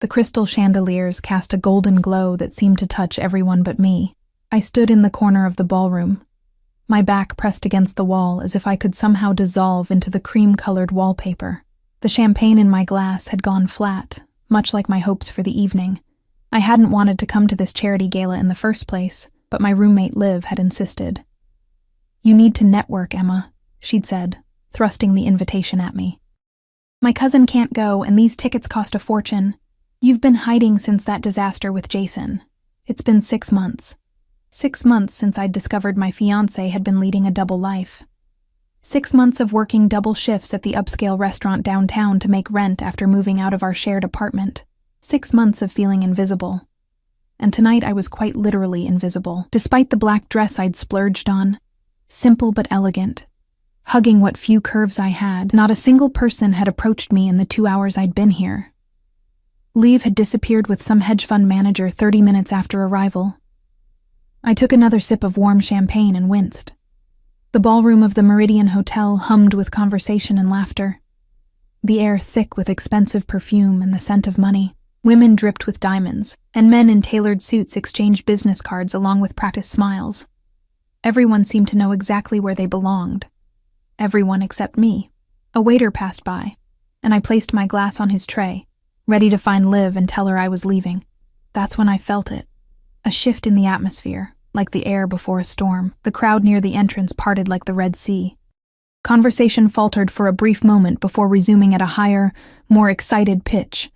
The crystal chandeliers cast a golden glow that seemed to touch everyone but me. I stood in the corner of the ballroom, my back pressed against the wall as if I could somehow dissolve into the cream-colored wallpaper. The champagne in my glass had gone flat, much like my hopes for the evening. I hadn't wanted to come to this charity gala in the first place, but my roommate Liv had insisted. "You need to network, Emma," she'd said, thrusting the invitation at me. "My cousin can't go, and these tickets cost a fortune. You've been hiding since that disaster with Jason. It's been 6 months. 6 months since I'd discovered my fiancé had been leading a double life. 6 months of working double shifts at the upscale restaurant downtown to make rent after moving out of our shared apartment. 6 months of feeling invisible. And tonight I was quite literally invisible, despite the black dress I'd splurged on. Simple but elegant. Hugging what few curves I had, not a single person had approached me in the 2 hours I'd been here. Liv had disappeared with some hedge fund manager 30 minutes after arrival. I took another sip of warm champagne and winced. The ballroom of the Meridian Hotel hummed with conversation and laughter. The air thick with expensive perfume and the scent of money. Women dripped with diamonds, and men in tailored suits exchanged business cards along with practiced smiles. Everyone seemed to know exactly where they belonged. Everyone except me. A waiter passed by, and I placed my glass on his tray, ready to find Liv and tell her I was leaving. That's when I felt it. A shift in the atmosphere, like the air before a storm. The crowd near the entrance parted like the Red Sea. Conversation faltered for a brief moment before resuming at a higher, more excited pitch.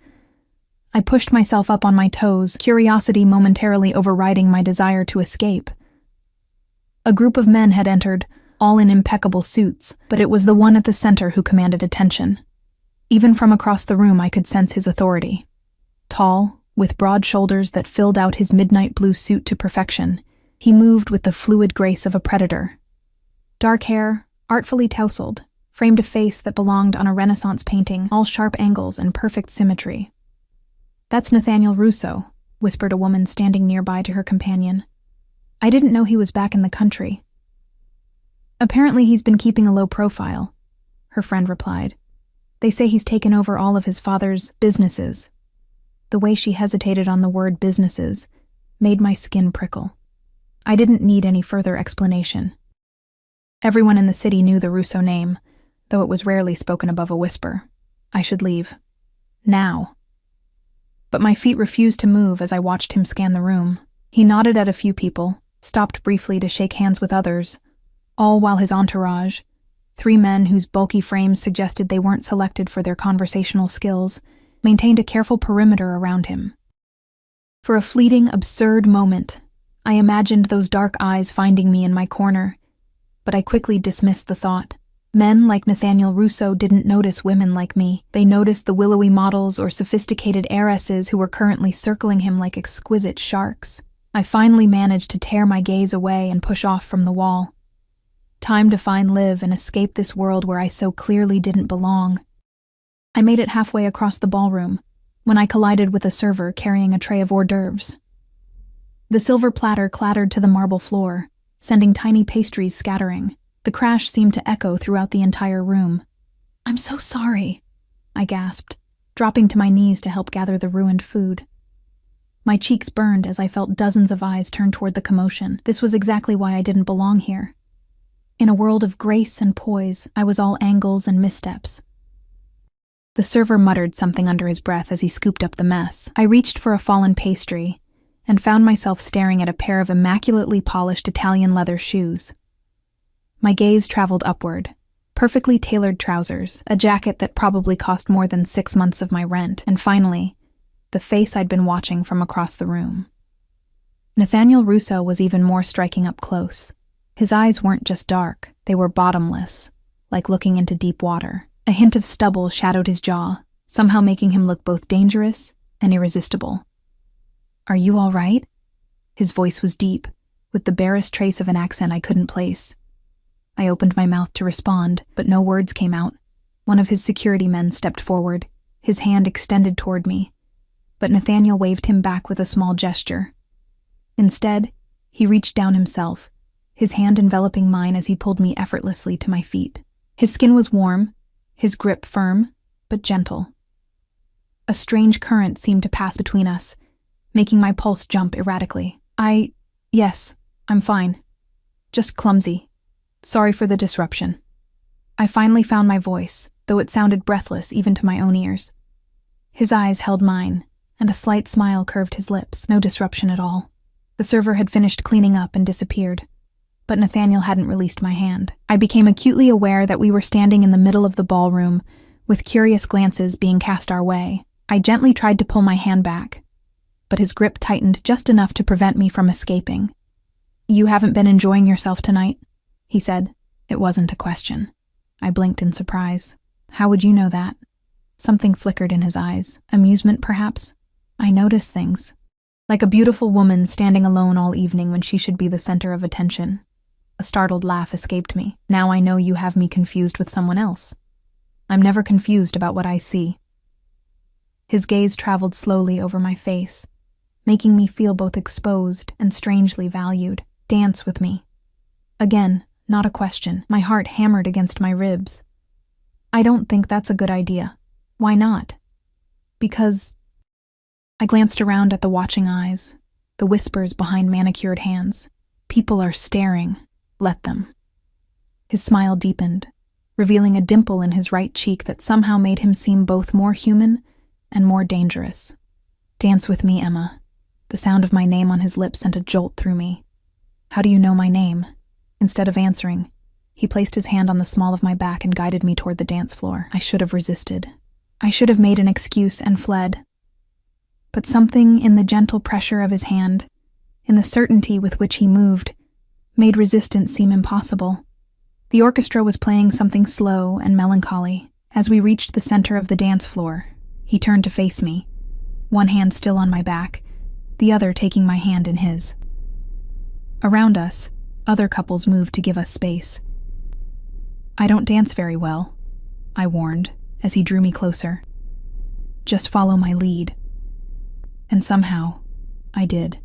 I pushed myself up on my toes, curiosity momentarily overriding my desire to escape. A group of men had entered, all in impeccable suits, but it was the one at the center who commanded attention. Even from across the room I could sense his authority. Tall, with broad shoulders that filled out his midnight blue suit to perfection, he moved with the fluid grace of a predator. Dark hair, artfully tousled, framed a face that belonged on a Renaissance painting, all sharp angles and perfect symmetry. "That's Nathaniel Russo," whispered a woman standing nearby to her companion. "I didn't know he was back in the country." "Apparently he's been keeping a low profile," her friend replied. "They say he's taken over all of his father's businesses." The way she hesitated on the word businesses made my skin prickle. I didn't need any further explanation. Everyone in the city knew the Russo name, though it was rarely spoken above a whisper. I should leave. Now. But my feet refused to move as I watched him scan the room. He nodded at a few people, stopped briefly to shake hands with others, all while his entourage, 3 men whose bulky frames suggested they weren't selected for their conversational skills, maintained a careful perimeter around him. For a fleeting, absurd moment, I imagined those dark eyes finding me in my corner, but I quickly dismissed the thought. Men like Nathaniel Russo didn't notice women like me. They noticed the willowy models or sophisticated heiresses who were currently circling him like exquisite sharks. I finally managed to tear my gaze away and push off from the wall. Time to find Liv and escape this world where I so clearly didn't belong. I made it halfway across the ballroom when I collided with a server carrying a tray of hors d'oeuvres. The silver platter clattered to the marble floor, sending tiny pastries scattering. The crash seemed to echo throughout the entire room. "I'm so sorry," I gasped, dropping to my knees to help gather the ruined food. My cheeks burned as I felt dozens of eyes turn toward the commotion. This was exactly why I didn't belong here. In a world of grace and poise, I was all angles and missteps. The server muttered something under his breath as he scooped up the mess. I reached for a fallen pastry and found myself staring at a pair of immaculately polished Italian leather shoes. My gaze traveled upward. Perfectly tailored trousers, a jacket that probably cost more than 6 months of my rent, and finally, the face I'd been watching from across the room. Nathaniel Russo was even more striking up close. His eyes weren't just dark, they were bottomless, like looking into deep water. A hint of stubble shadowed his jaw, somehow making him look both dangerous and irresistible. "Are you all right?" His voice was deep, with the barest trace of an accent I couldn't place. I opened my mouth to respond, but no words came out. One of his security men stepped forward, his hand extended toward me, but Nathaniel waved him back with a small gesture. Instead, he reached down himself, his hand enveloping mine as he pulled me effortlessly to my feet. His skin was warm, his grip firm, but gentle. A strange current seemed to pass between us, making my pulse jump erratically. Yes, I'm fine. Just clumsy. Sorry for the disruption. I finally found my voice, though it sounded breathless even to my own ears. His eyes held mine, and a slight smile curved his lips. No disruption at all. The server had finished cleaning up and disappeared, but Nathaniel hadn't released my hand. I became acutely aware that we were standing in the middle of the ballroom, with curious glances being cast our way. I gently tried to pull my hand back, but his grip tightened just enough to prevent me from escaping. "You haven't been enjoying yourself tonight?" he said. It wasn't a question. I blinked in surprise. "How would you know that?" Something flickered in his eyes. Amusement, perhaps? I notice things. Like a beautiful woman standing alone all evening when she should be the center of attention. A startled laugh escaped me. "Now I know you have me confused with someone else." "I'm never confused about what I see." His gaze traveled slowly over my face, making me feel both exposed and strangely valued. "Dance with me." Again, not a question. My heart hammered against my ribs. "I don't think that's a good idea." "Why not?" "Because—" I glanced around at the watching eyes, the whispers behind manicured hands. "People are staring. Let them." His smile deepened, revealing a dimple in his right cheek that somehow made him seem both more human and more dangerous. "Dance with me, Emma." The sound of my name on his lips sent a jolt through me. "How do you know my name?" Instead of answering, he placed his hand on the small of my back and guided me toward the dance floor. I should have resisted. I should have made an excuse and fled. But something in the gentle pressure of his hand, in the certainty with which he moved, made resistance seem impossible. The orchestra was playing something slow and melancholy. As we reached the center of the dance floor, he turned to face me, one hand still on my back, the other taking my hand in his. Around us, other couples moved to give us space. "I don't dance very well," I warned, as he drew me closer. "Just follow my lead." And somehow, I did.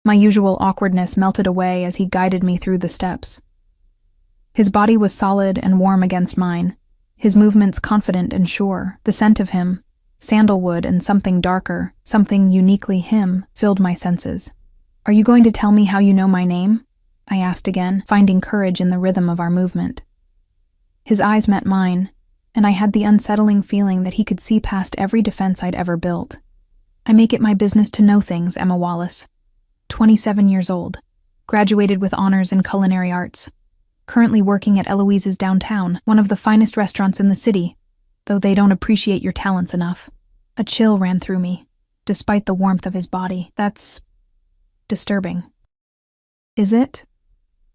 My usual awkwardness melted away as he guided me through the steps. His body was solid and warm against mine, his movements confident and sure. The scent of him, sandalwood and something darker, something uniquely him, filled my senses. "Are you going to tell me how you know my name?" I asked again, finding courage in the rhythm of our movement. His eyes met mine, and I had the unsettling feeling that he could see past every defense I'd ever built. "I make it my business to know things, Emma Wallace. 27 years old, graduated with honors in culinary arts, currently working at Eloise's downtown, one of the finest restaurants in the city, though they don't appreciate your talents enough." A chill ran through me, despite the warmth of his body. "That's disturbing." "Is it?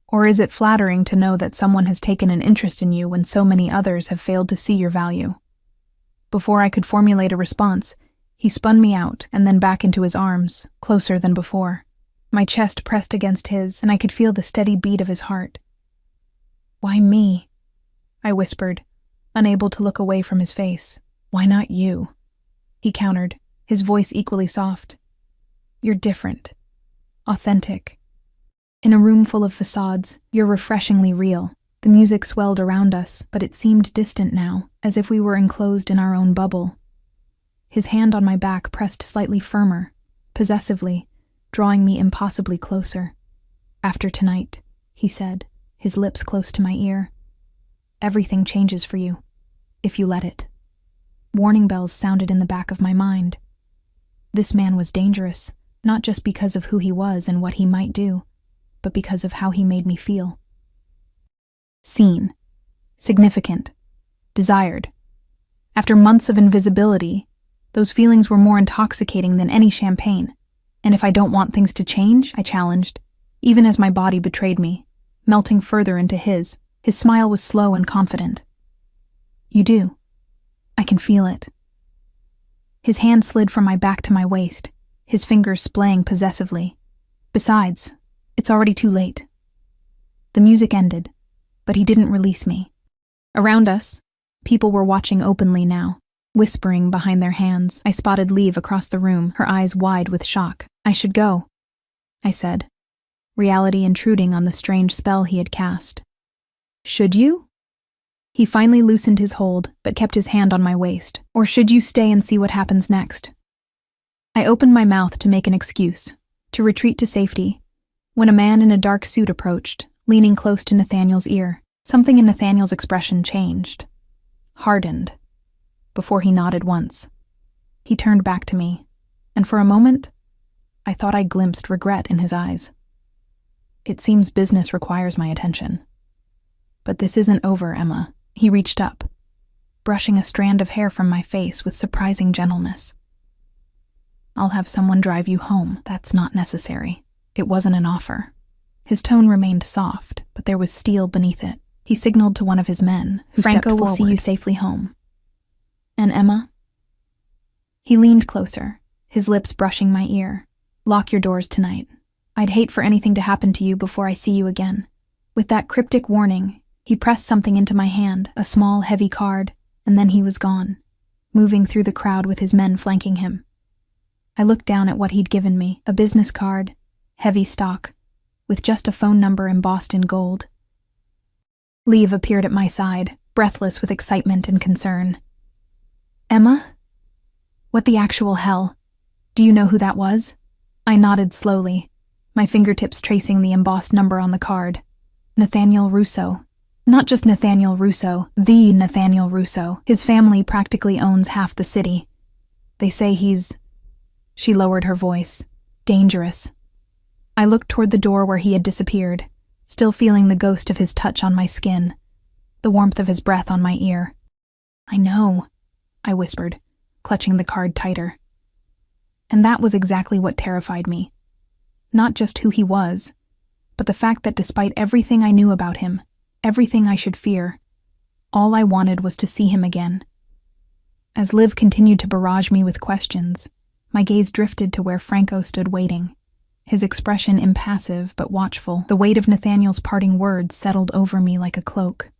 Or is it flattering to know that someone has taken an interest in you when so many others have failed to see your value?" Before I could formulate a response, he spun me out and then back into his arms, closer than before. My chest pressed against his, and I could feel the steady beat of his heart. "Why me?" I whispered, unable to look away from his face. "Why not you?" he countered, his voice equally soft. "You're different. Authentic. In a room full of facades, you're refreshingly real." The music swelled around us, but it seemed distant now, as if we were enclosed in our own bubble. His hand on my back pressed slightly firmer, possessively, drawing me impossibly closer. "After tonight," he said, his lips close to my ear, "everything changes for you, if you let it." Warning bells sounded in the back of my mind. This man was dangerous, not just because of who he was and what he might do, but because of how he made me feel. Seen, significant, desired. After months of invisibility, those feelings were more intoxicating than any champagne. "And if I don't want things to change?" I challenged, even as my body betrayed me, melting further into his. His smile was slow and confident. "You do. I can feel it." His hand slid from my back to my waist, his fingers splaying possessively. "Besides, it's already too late." The music ended, but he didn't release me. Around us, people were watching openly now, whispering behind their hands. I spotted Liv across the room, her eyes wide with shock. "I should go," I said, reality intruding on the strange spell he had cast. "Should you?" He finally loosened his hold, but kept his hand on my waist. Or should you stay and see what happens next? I opened my mouth to make an excuse, to retreat to safety, when a man in a dark suit approached, leaning close to Nathaniel's ear. Something in Nathaniel's expression changed, hardened, before he nodded once. He turned back to me, and for a moment, I thought I glimpsed regret in his eyes. It seems business requires my attention. But this isn't over, Emma. He reached up, brushing a strand of hair from my face with surprising gentleness. I'll have someone drive you home. That's not necessary. It wasn't an offer. His tone remained soft, but there was steel beneath it. He signaled to one of his men, who stepped forward. Franco will see you safely home. And Emma? He leaned closer, his lips brushing my ear. Lock your doors tonight. I'd hate for anything to happen to you before I see you again. With that cryptic warning, he pressed something into my hand, a small, heavy card, and then he was gone, moving through the crowd with his men flanking him. I looked down at what he'd given me, a business card, heavy stock, with just a phone number embossed in gold. Liev appeared at my side, breathless with excitement and concern. Emma? What the actual hell? Do you know who that was? I nodded slowly, my fingertips tracing the embossed number on the card. Nathaniel Russo. Not just Nathaniel Russo, the Nathaniel Russo. His family practically owns half the city. They say he's... She lowered her voice. Dangerous. I looked toward the door where he had disappeared, still feeling the ghost of his touch on my skin, the warmth of his breath on my ear. I know, I whispered, clutching the card tighter. And that was exactly what terrified me. Not just who he was, but the fact that despite everything I knew about him, everything I should fear, all I wanted was to see him again. As Liv continued to barrage me with questions, my gaze drifted to where Franco stood waiting, his expression impassive but watchful. The weight of Nathaniel's parting words settled over me like a cloak.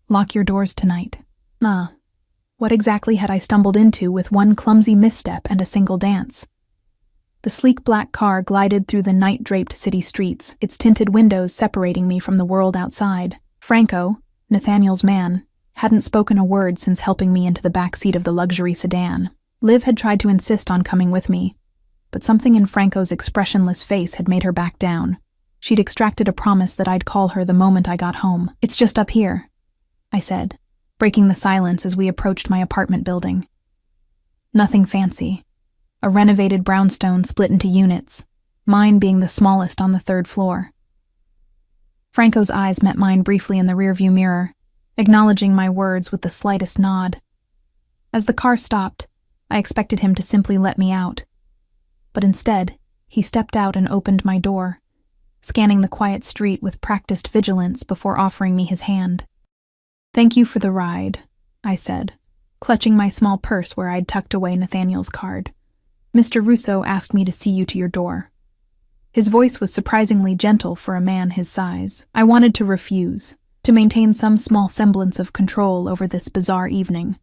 Lock your doors tonight. What exactly had I stumbled into with one clumsy misstep and a single dance? The sleek black car glided through the night-draped city streets, its tinted windows separating me from the world outside. Franco, Nathaniel's man, hadn't spoken a word since helping me into the back seat of the luxury sedan. Liv had tried to insist on coming with me, but something in Franco's expressionless face had made her back down. She'd extracted a promise that I'd call her the moment I got home. It's just up here, I said, breaking the silence as we approached my apartment building. Nothing fancy. A renovated brownstone split into units, mine being the smallest on the third floor. Franco's eyes met mine briefly in the rearview mirror, acknowledging my words with the slightest nod. As the car stopped, I expected him to simply let me out. But instead, he stepped out and opened my door, scanning the quiet street with practiced vigilance before offering me his hand. Thank you for the ride, I said, clutching my small purse where I'd tucked away Nathaniel's card. Mr. Russo asked me to see you to your door. His voice was surprisingly gentle for a man his size. I wanted to refuse, to maintain some small semblance of control over this bizarre evening,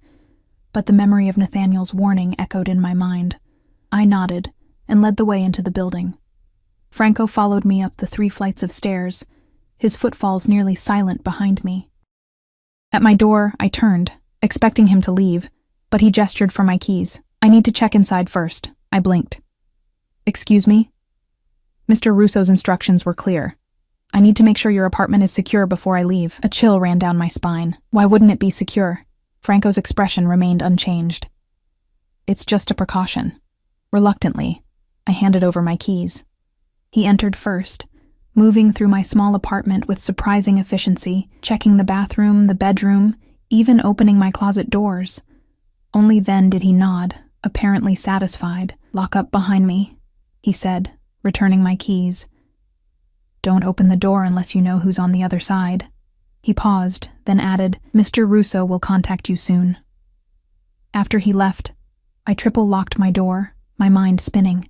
but the memory of Nathaniel's warning echoed in my mind. I nodded and led the way into the building. Franco followed me up the 3 flights of stairs, his footfalls nearly silent behind me. At my door, I turned, expecting him to leave, but he gestured for my keys. I need to check inside first. I blinked. Excuse me? Mr. Russo's instructions were clear. I need to make sure your apartment is secure before I leave. A chill ran down my spine. Why wouldn't it be secure? Franco's expression remained unchanged. It's just a precaution. Reluctantly, I handed over my keys. He entered first, moving through my small apartment with surprising efficiency, checking the bathroom, the bedroom, even opening my closet doors. Only then did he nod, apparently satisfied. Lock up behind me, he said, returning my keys. Don't open the door unless you know who's on the other side. He paused, then added, Mr. Russo will contact you soon. After he left, I triple-locked my door, my mind spinning.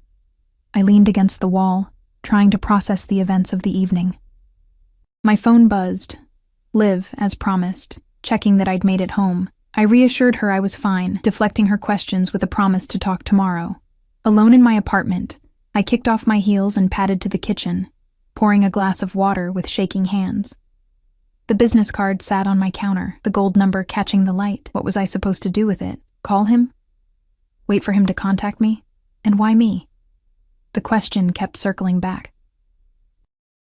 I leaned against the wall, trying to process the events of the evening. My phone buzzed. Liv, as promised, checking that I'd made it home. I reassured her I was fine, deflecting her questions with a promise to talk tomorrow. Alone in my apartment, I kicked off my heels and padded to the kitchen, pouring a glass of water with shaking hands. The business card sat on my counter, the gold number catching the light. What was I supposed to do with it? Call him? Wait for him to contact me? And why me? The question kept circling back.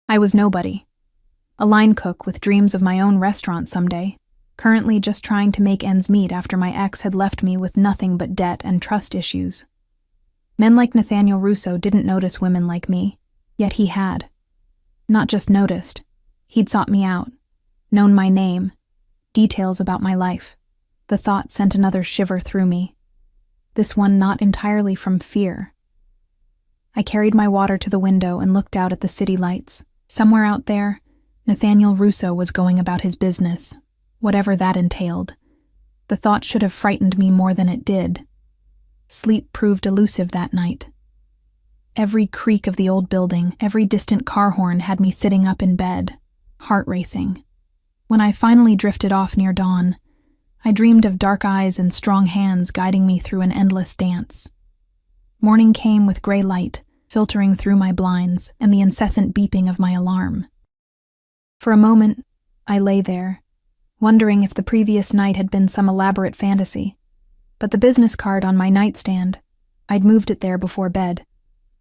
I was nobody. A line cook with dreams of my own restaurant someday, currently just trying to make ends meet after my ex had left me with nothing but debt and trust issues. Men like Nathaniel Russo didn't notice women like me, yet he had. Not just noticed, he'd sought me out, known my name, details about my life. The thought sent another shiver through me. This one not entirely from fear. I carried my water to the window and looked out at the city lights. Somewhere out there, Nathaniel Russo was going about his business, whatever that entailed. The thought should have frightened me more than it did. Sleep proved elusive that night. Every creak of the old building, every distant car horn had me sitting up in bed, heart racing. When I finally drifted off near dawn, I dreamed of dark eyes and strong hands guiding me through an endless dance. Morning came with gray light, filtering through my blinds and the incessant beeping of my alarm. For a moment, I lay there, wondering if the previous night had been some elaborate fantasy. But the business card on my nightstand, I'd moved it there before bed,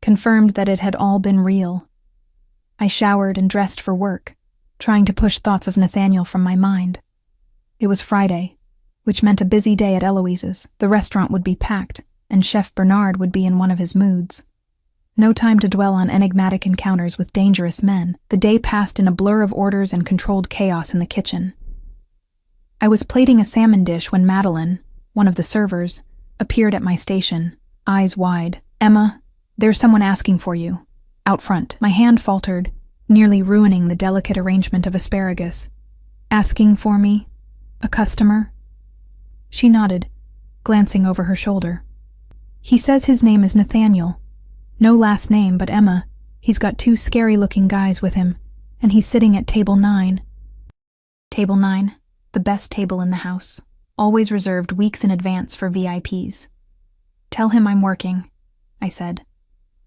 confirmed that it had all been real. I showered and dressed for work, trying to push thoughts of Nathaniel from my mind. It was Friday, which meant a busy day at Eloise's. The restaurant would be packed, and Chef Bernard would be in one of his moods. No time to dwell on enigmatic encounters with dangerous men. The day passed in a blur of orders and controlled chaos in the kitchen. I was plating a salmon dish when Madeline, one of the servers, appeared at my station, eyes wide. "Emma, there's someone asking for you. Out front." My hand faltered, nearly ruining the delicate arrangement of asparagus. "Asking for me? A customer?" She nodded, glancing over her shoulder. "He says his name is Nathaniel. No last name, but Emma. He's got 2 scary-looking guys with him, and he's sitting at table 9. Table 9, the best table in the house, always reserved weeks in advance for VIPs. "Tell him I'm working," I said,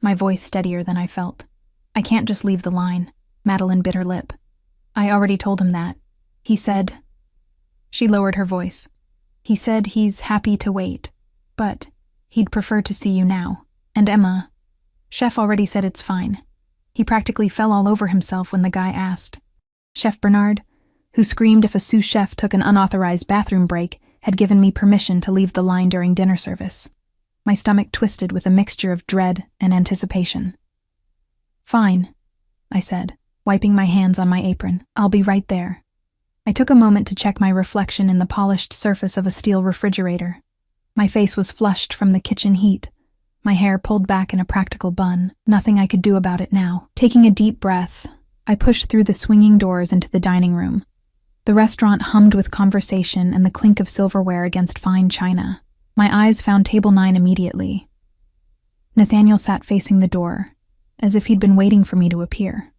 my voice steadier than I felt. "I can't just leave the line." Madeline bit her lip. "I already told him that. He said..." She lowered her voice. "He said he's happy to wait, but he'd prefer to see you now. And Emma, Chef already said it's fine. He practically fell all over himself when the guy asked." Chef Bernard, who screamed if a sous chef took an unauthorized bathroom break, had given me permission to leave the line during dinner service. My stomach twisted with a mixture of dread and anticipation. "Fine," I said, wiping my hands on my apron. "I'll be right there." I took a moment to check my reflection in the polished surface of a steel refrigerator. My face was flushed from the kitchen heat, my hair pulled back in a practical bun. Nothing I could do about it now. Taking a deep breath, I pushed through the swinging doors into the dining room. The restaurant hummed with conversation and the clink of silverware against fine china. My eyes found table 9 immediately. Nathaniel sat facing the door, as if he'd been waiting for me to appear.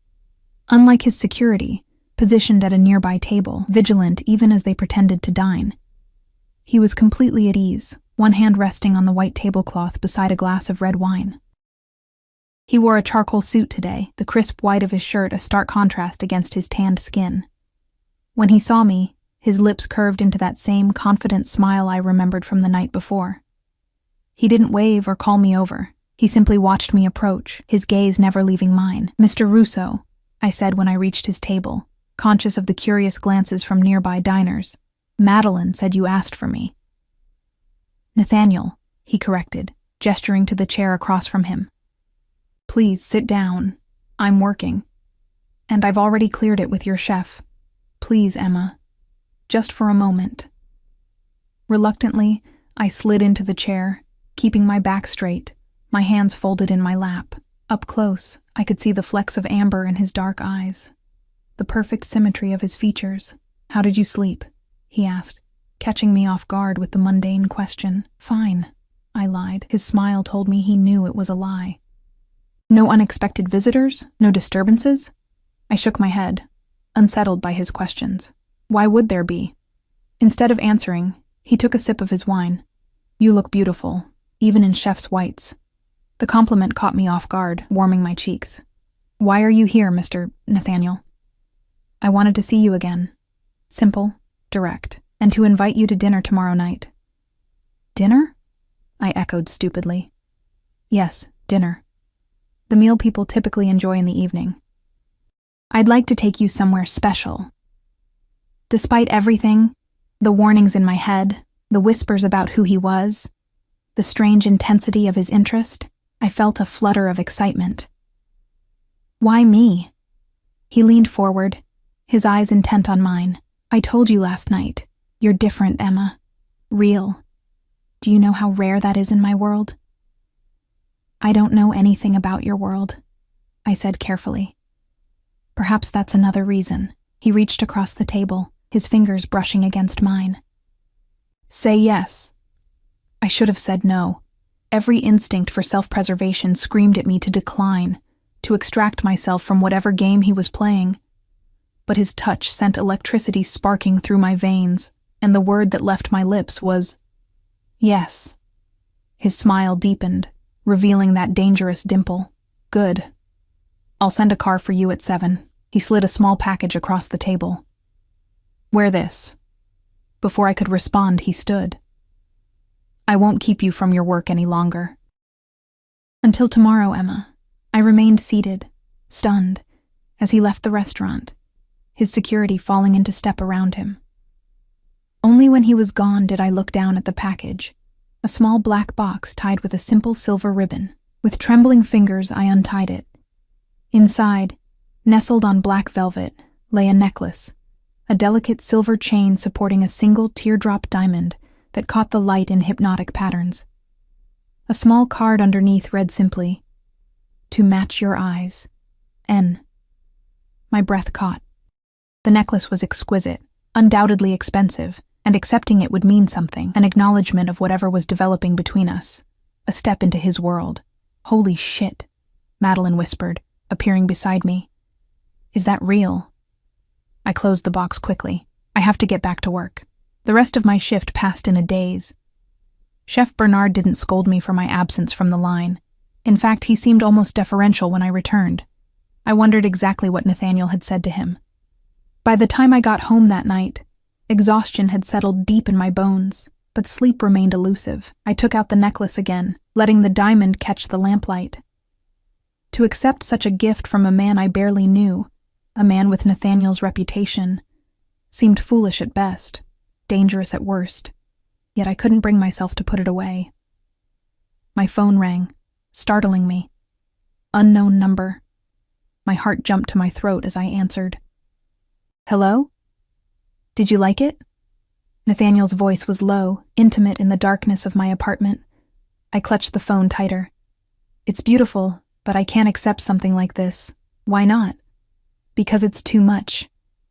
Unlike his security, positioned at a nearby table, vigilant even as they pretended to dine. He was completely at ease, one hand resting on the white tablecloth beside a glass of red wine. He wore a charcoal suit today, the crisp white of his shirt a stark contrast against his tanned skin. When he saw me, his lips curved into that same confident smile I remembered from the night before. He didn't wave or call me over. He simply watched me approach, his gaze never leaving mine. "Mr. Russo," I said when I reached his table, conscious of the curious glances from nearby diners. "Madeline said you asked for me." "Nathaniel," he corrected, gesturing to the chair across from him. "Please sit down. I'm working. And I've already cleared it with your chef. Please, Emma. Just for a moment." Reluctantly, I slid into the chair, keeping my back straight, my hands folded in my lap. Up close, I could see the flecks of amber in his dark eyes, the perfect symmetry of his features. "How did you sleep?" he asked, catching me off guard with the mundane question. "Fine," I lied. His smile told me he knew it was a lie. "No unexpected visitors? No disturbances?" I shook my head, unsettled by his questions. Why would there be? Instead of answering, he took a sip of his wine. "You look beautiful, even in chef's whites." The compliment caught me off guard, warming my cheeks. "Why are you here, Mr. Nathaniel?" "I wanted to see you again," Simple, direct, and to invite you to dinner tomorrow night. Dinner? I echoed stupidly. Yes, dinner. The meal people typically enjoy in the evening. I'd like to take you somewhere special. Despite everything, the warnings in my head, the whispers about who he was, the strange intensity of his interest, I felt a flutter of excitement. Why me? He leaned forward, his eyes intent on mine. I told you last night. You're different, Emma. Real. Do you know how rare that is in my world? I don't know anything about your world, I said carefully. Perhaps that's another reason. He reached across the table, his fingers brushing against mine. Say yes. I should have said no. Every instinct for self-preservation screamed at me to decline, to extract myself from whatever game he was playing. But his touch sent electricity sparking through my veins, and the word that left my lips was, yes. His smile deepened, revealing that dangerous dimple. Good. I'll send a car for you at 7. He slid a small package across the table. Wear this. Before I could respond, he stood. I won't keep you from your work any longer. Until tomorrow, Emma. I remained seated, stunned, as he left the restaurant, his security falling into step around him. Only when he was gone did I look down at the package, a small black box tied with a simple silver ribbon. With trembling fingers, I untied it. Inside, nestled on black velvet, lay a necklace, a delicate silver chain supporting a single teardrop diamond that caught the light in hypnotic patterns. A small card underneath read simply, "To match your eyes, N." My breath caught. The necklace was exquisite, undoubtedly expensive, and accepting it would mean something, an acknowledgement of whatever was developing between us, a step into his world. Holy shit, Madeline whispered, appearing beside me. Is that real? I closed the box quickly. I have to get back to work. The rest of my shift passed in a daze. Chef Bernard didn't scold me for my absence from the line. In fact, he seemed almost deferential when I returned. I wondered exactly what Nathaniel had said to him. By the time I got home that night, exhaustion had settled deep in my bones, but sleep remained elusive. I took out the necklace again, letting the diamond catch the lamplight. To accept such a gift from a man I barely knew, a man with Nathaniel's reputation, seemed foolish at best, dangerous at worst, yet I couldn't bring myself to put it away. My phone rang, startling me. Unknown number. My heart jumped to my throat as I answered. Hello? Did you like it? Nathaniel's voice was low, intimate in the darkness of my apartment. I clutched the phone tighter. It's beautiful, but I can't accept something like this. Why not? Because it's too much,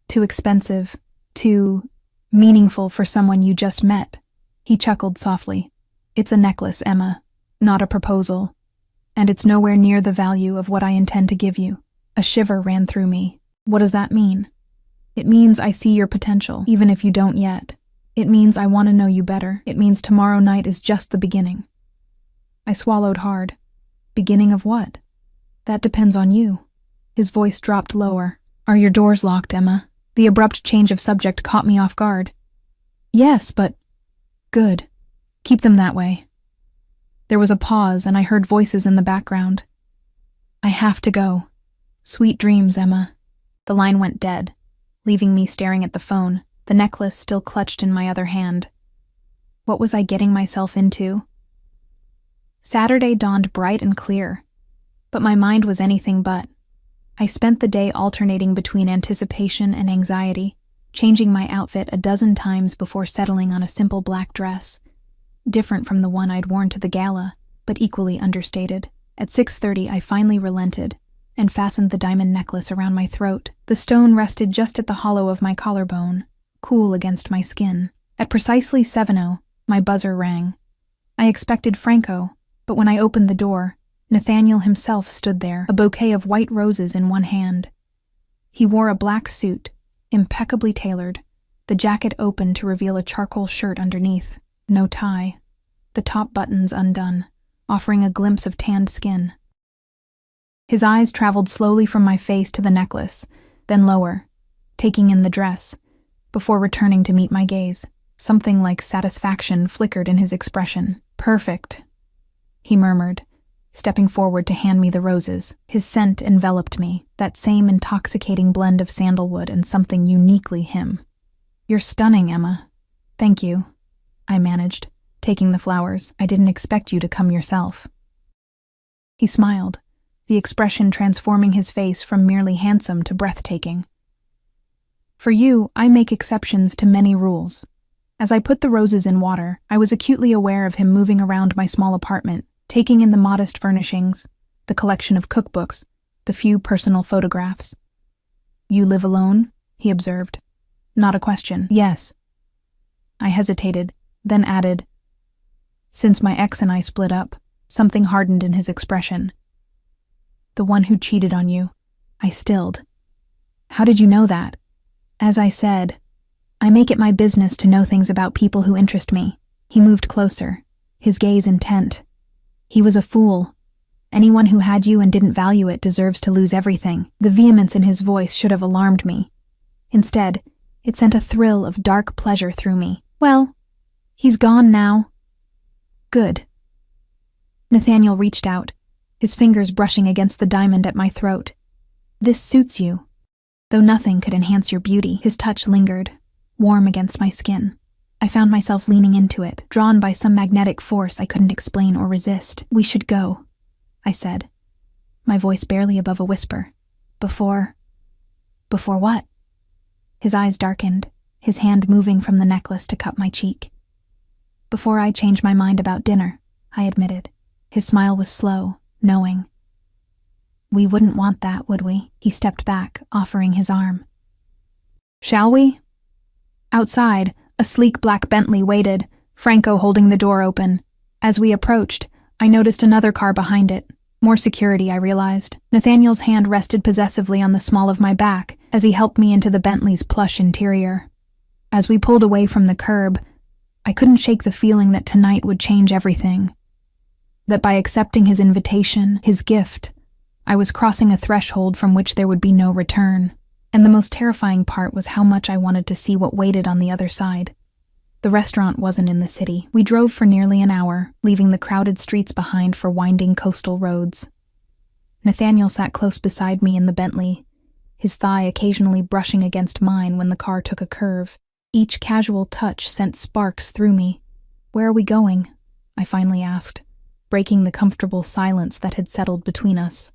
too expensive, too meaningful for someone you just met. He chuckled softly. It's a necklace, Emma, not a proposal. And it's nowhere near the value of what I intend to give you. A shiver ran through me. What does that mean? It means I see your potential, even if you don't yet. It means I want to know you better. It means tomorrow night is just the beginning. I swallowed hard. Beginning of what? That depends on you. His voice dropped lower. Are your doors locked, Emma? The abrupt change of subject caught me off guard. Yes, but... Good. Keep them that way. There was a pause, and I heard voices in the background. I have to go. Sweet dreams, Emma. The line went dead, leaving me staring at the phone, the necklace still clutched in my other hand. What was I getting myself into? Saturday dawned bright and clear, but my mind was anything but. I spent the day alternating between anticipation and anxiety, changing my outfit a dozen times before settling on a simple black dress, different from the one I'd worn to the gala, but equally understated. At 6:30, I finally relented and fastened the diamond necklace around my throat. The stone rested just at the hollow of my collarbone, cool against my skin. At precisely 7:00, my buzzer rang. I expected Franco, but when I opened the door, Nathaniel himself stood there, a bouquet of white roses in one hand. He wore a black suit, impeccably tailored, the jacket open to reveal a charcoal shirt underneath, no tie, the top buttons undone, offering a glimpse of tanned skin. His eyes traveled slowly from my face to the necklace, then lower, taking in the dress, before returning to meet my gaze. Something like satisfaction flickered in his expression. "Perfect," he murmured, stepping forward to hand me the roses. His scent enveloped me, that same intoxicating blend of sandalwood and something uniquely him. "You're stunning, Emma." "Thank you," I managed, taking the flowers. "I didn't expect you to come yourself." He smiled, the expression transforming his face from merely handsome to breathtaking. "For you, I make exceptions to many rules." As I put the roses in water, I was acutely aware of him moving around my small apartment, taking in the modest furnishings, the collection of cookbooks, the few personal photographs. "You live alone?" he observed. Not a question. "Yes." I hesitated, then added, "Since my ex and I split up." Something hardened in his expression. "The one who cheated on you." I stilled. "How did you know that?" "As I said, I make it my business to know things about people who interest me." He moved closer, his gaze intent. "He was a fool. Anyone who had you and didn't value it deserves to lose everything." The vehemence in his voice should have alarmed me. Instead, it sent a thrill of dark pleasure through me. "Well, he's gone now." "Good." Nathaniel reached out, his fingers brushing against the diamond at my throat. "This suits you. Though nothing could enhance your beauty." His touch lingered, warm against my skin. I found myself leaning into it, drawn by some magnetic force I couldn't explain or resist. "We should go," I said, my voice barely above a whisper. Before what?" His eyes darkened, his hand moving from the necklace to cup my cheek. "Before I change my mind about dinner," I admitted. His smile was slow, knowing. "We wouldn't want that, would we?" He stepped back, offering his arm. "Shall we?" Outside, a sleek black Bentley waited, Franco holding the door open. As we approached, I noticed another car behind it. More security, I realized. Nathaniel's hand rested possessively on the small of my back as he helped me into the Bentley's plush interior. As we pulled away from the curb, I couldn't shake the feeling that tonight would change everything. That by accepting his invitation, his gift, I was crossing a threshold from which there would be no return. And the most terrifying part was how much I wanted to see what waited on the other side. The restaurant wasn't in the city. We drove for nearly an hour, leaving the crowded streets behind for winding coastal roads. Nathaniel sat close beside me in the Bentley, his thigh occasionally brushing against mine when the car took a curve. Each casual touch sent sparks through me. "Where are we going?" I finally asked, breaking the comfortable silence that had settled between us.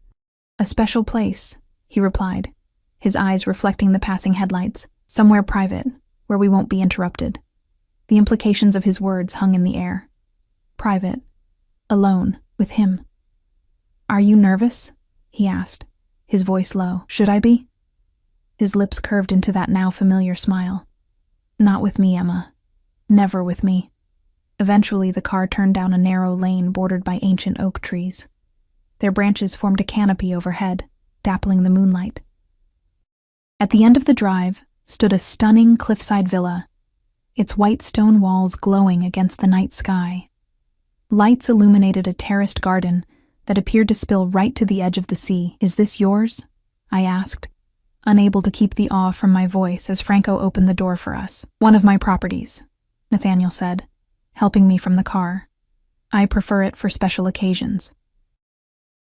"A special place," he replied, his eyes reflecting the passing headlights. "Somewhere private, where we won't be interrupted." The implications of his words hung in the air. Private. Alone. With him. "Are you nervous?" he asked, his voice low. "Should I be?" His lips curved into that now familiar smile. "Not with me, Emma. Never with me." Eventually, the car turned down a narrow lane bordered by ancient oak trees. Their branches formed a canopy overhead, dappling the moonlight. At the end of the drive stood a stunning cliffside villa, its white stone walls glowing against the night sky. Lights illuminated a terraced garden that appeared to spill right to the edge of the sea. "Is this yours?" I asked, unable to keep the awe from my voice as Franco opened the door for us. "One of my properties," Nathaniel said, helping me from the car. "I prefer it for special occasions."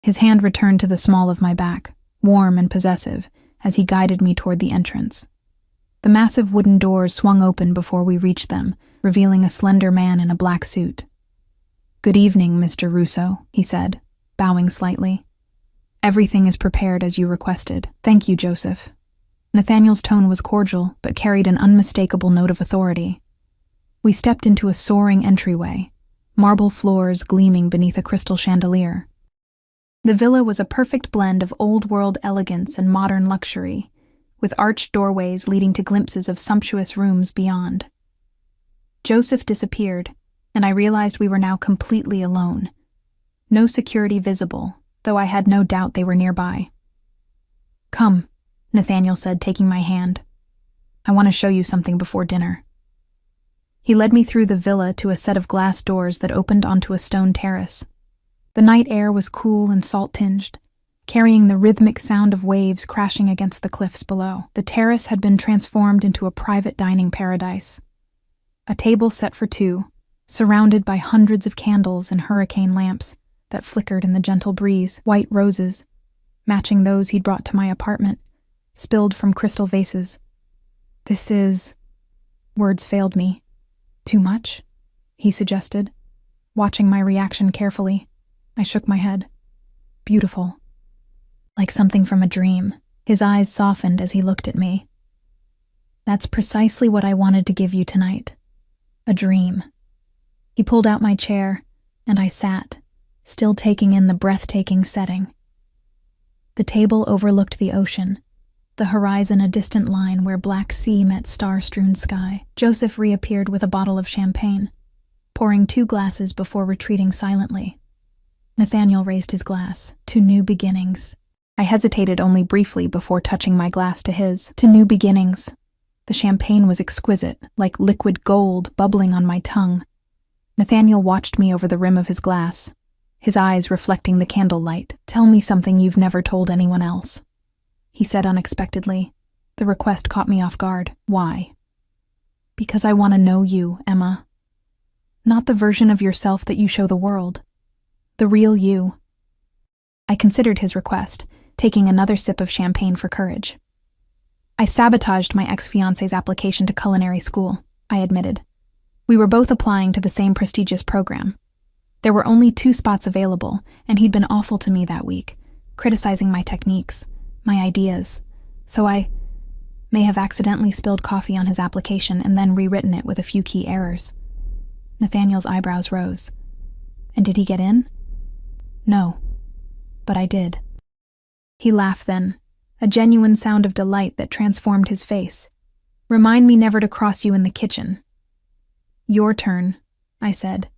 His hand returned to the small of my back, warm and possessive, as he guided me toward the entrance. The massive wooden doors swung open before we reached them, revealing a slender man in a black suit. "Good evening, Mr. Russo," he said, bowing slightly. "Everything is prepared as you requested." "Thank you, Joseph." Nathaniel's tone was cordial, but carried an unmistakable note of authority. We stepped into a soaring entryway, marble floors gleaming beneath a crystal chandelier. The villa was a perfect blend of old-world elegance and modern luxury, with arched doorways leading to glimpses of sumptuous rooms beyond. Joseph disappeared, and I realized we were now completely alone. No security visible, though I had no doubt they were nearby. "Come," Nathaniel said, taking my hand. "I want to show you something before dinner." He led me through the villa to a set of glass doors that opened onto a stone terrace. The night air was cool and salt-tinged, carrying the rhythmic sound of waves crashing against the cliffs below. The terrace had been transformed into a private dining paradise. A table set for two, surrounded by hundreds of candles and hurricane lamps that flickered in the gentle breeze. White roses, matching those he'd brought to my apartment, spilled from crystal vases. This is... Words failed me. Too much? He suggested. Watching my reaction carefully, I shook my head. Beautiful. Like something from a dream. His eyes softened as he looked at me. That's precisely what I wanted to give you tonight. A dream. He pulled out my chair, and I sat, still taking in the breathtaking setting. The table overlooked the ocean, the horizon a distant line where black sea met star-strewn sky. Joseph reappeared with a bottle of champagne, pouring 2 glasses before retreating silently. Nathaniel raised his glass. To new beginnings. I hesitated only briefly before touching my glass to his. To new beginnings. The champagne was exquisite, like liquid gold bubbling on my tongue. Nathaniel watched me over the rim of his glass, his eyes reflecting the candlelight. Tell me something you've never told anyone else, he said unexpectedly. The request caught me off guard. Why? Because I want to know you, Emma. Not the version of yourself that you show the world. The real you. I considered his request, taking another sip of champagne for courage. I sabotaged my ex-fiancé's application to culinary school, I admitted. We were both applying to the same prestigious program. There were only 2 spots available, and he'd been awful to me that week, criticizing my techniques, my ideas, so I may have accidentally spilled coffee on his application and then rewritten it with a few key errors. Nathaniel's eyebrows rose. And did he get in? No, but I did. He laughed then, a genuine sound of delight that transformed his face. Remind me never to cross you in the kitchen. Your turn, I said,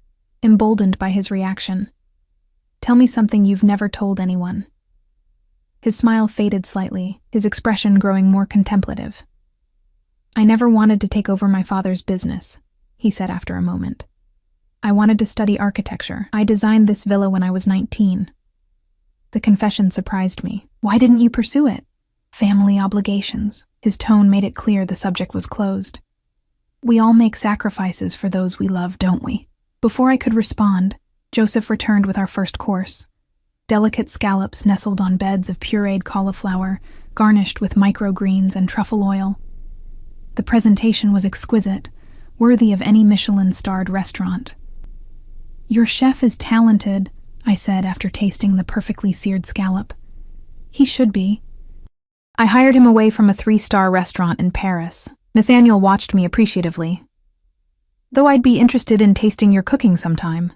emboldened by his reaction. Tell me something you've never told anyone. His smile faded slightly, his expression growing more contemplative. I never wanted to take over my father's business, he said after a moment. I wanted to study architecture. I designed this villa when I was 19. The confession surprised me. Why didn't you pursue it? Family obligations. His tone made it clear the subject was closed. We all make sacrifices for those we love, don't we? Before I could respond, Joseph returned with our first course. Delicate scallops nestled on beds of pureed cauliflower, garnished with microgreens and truffle oil. The presentation was exquisite, worthy of any Michelin-starred restaurant. Your chef is talented, I said after tasting the perfectly seared scallop. He should be. I hired him away from a 3-star restaurant in Paris. Nathaniel watched me appreciatively. Though I'd be interested in tasting your cooking sometime.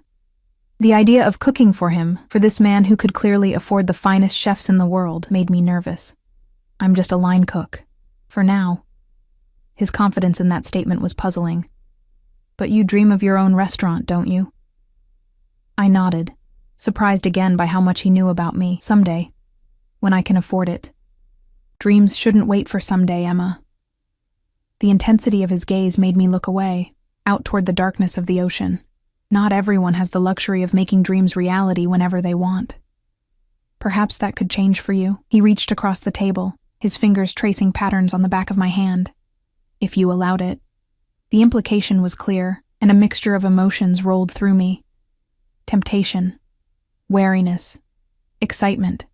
The idea of cooking for him, for this man who could clearly afford the finest chefs in the world, made me nervous. I'm just a line cook. For now. His confidence in that statement was puzzling. But you dream of your own restaurant, don't you? I nodded, surprised again by how much he knew about me. Someday, when I can afford it. Dreams shouldn't wait for someday, Emma. The intensity of his gaze made me look away, out toward the darkness of the ocean. Not everyone has the luxury of making dreams reality whenever they want. Perhaps that could change for you. He reached across the table, his fingers tracing patterns on the back of my hand. If you allowed it. The implication was clear, and a mixture of emotions rolled through me. Temptation, wariness, excitement.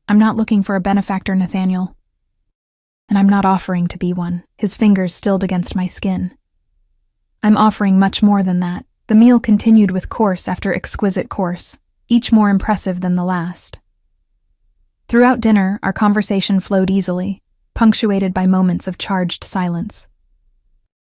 I'm not looking for a benefactor, Nathaniel. And I'm not offering to be one. His fingers stilled against my skin. I'm offering much more than that. The meal continued with course after exquisite course, each more impressive than the last. Throughout dinner, our conversation flowed easily, punctuated by moments of charged silence.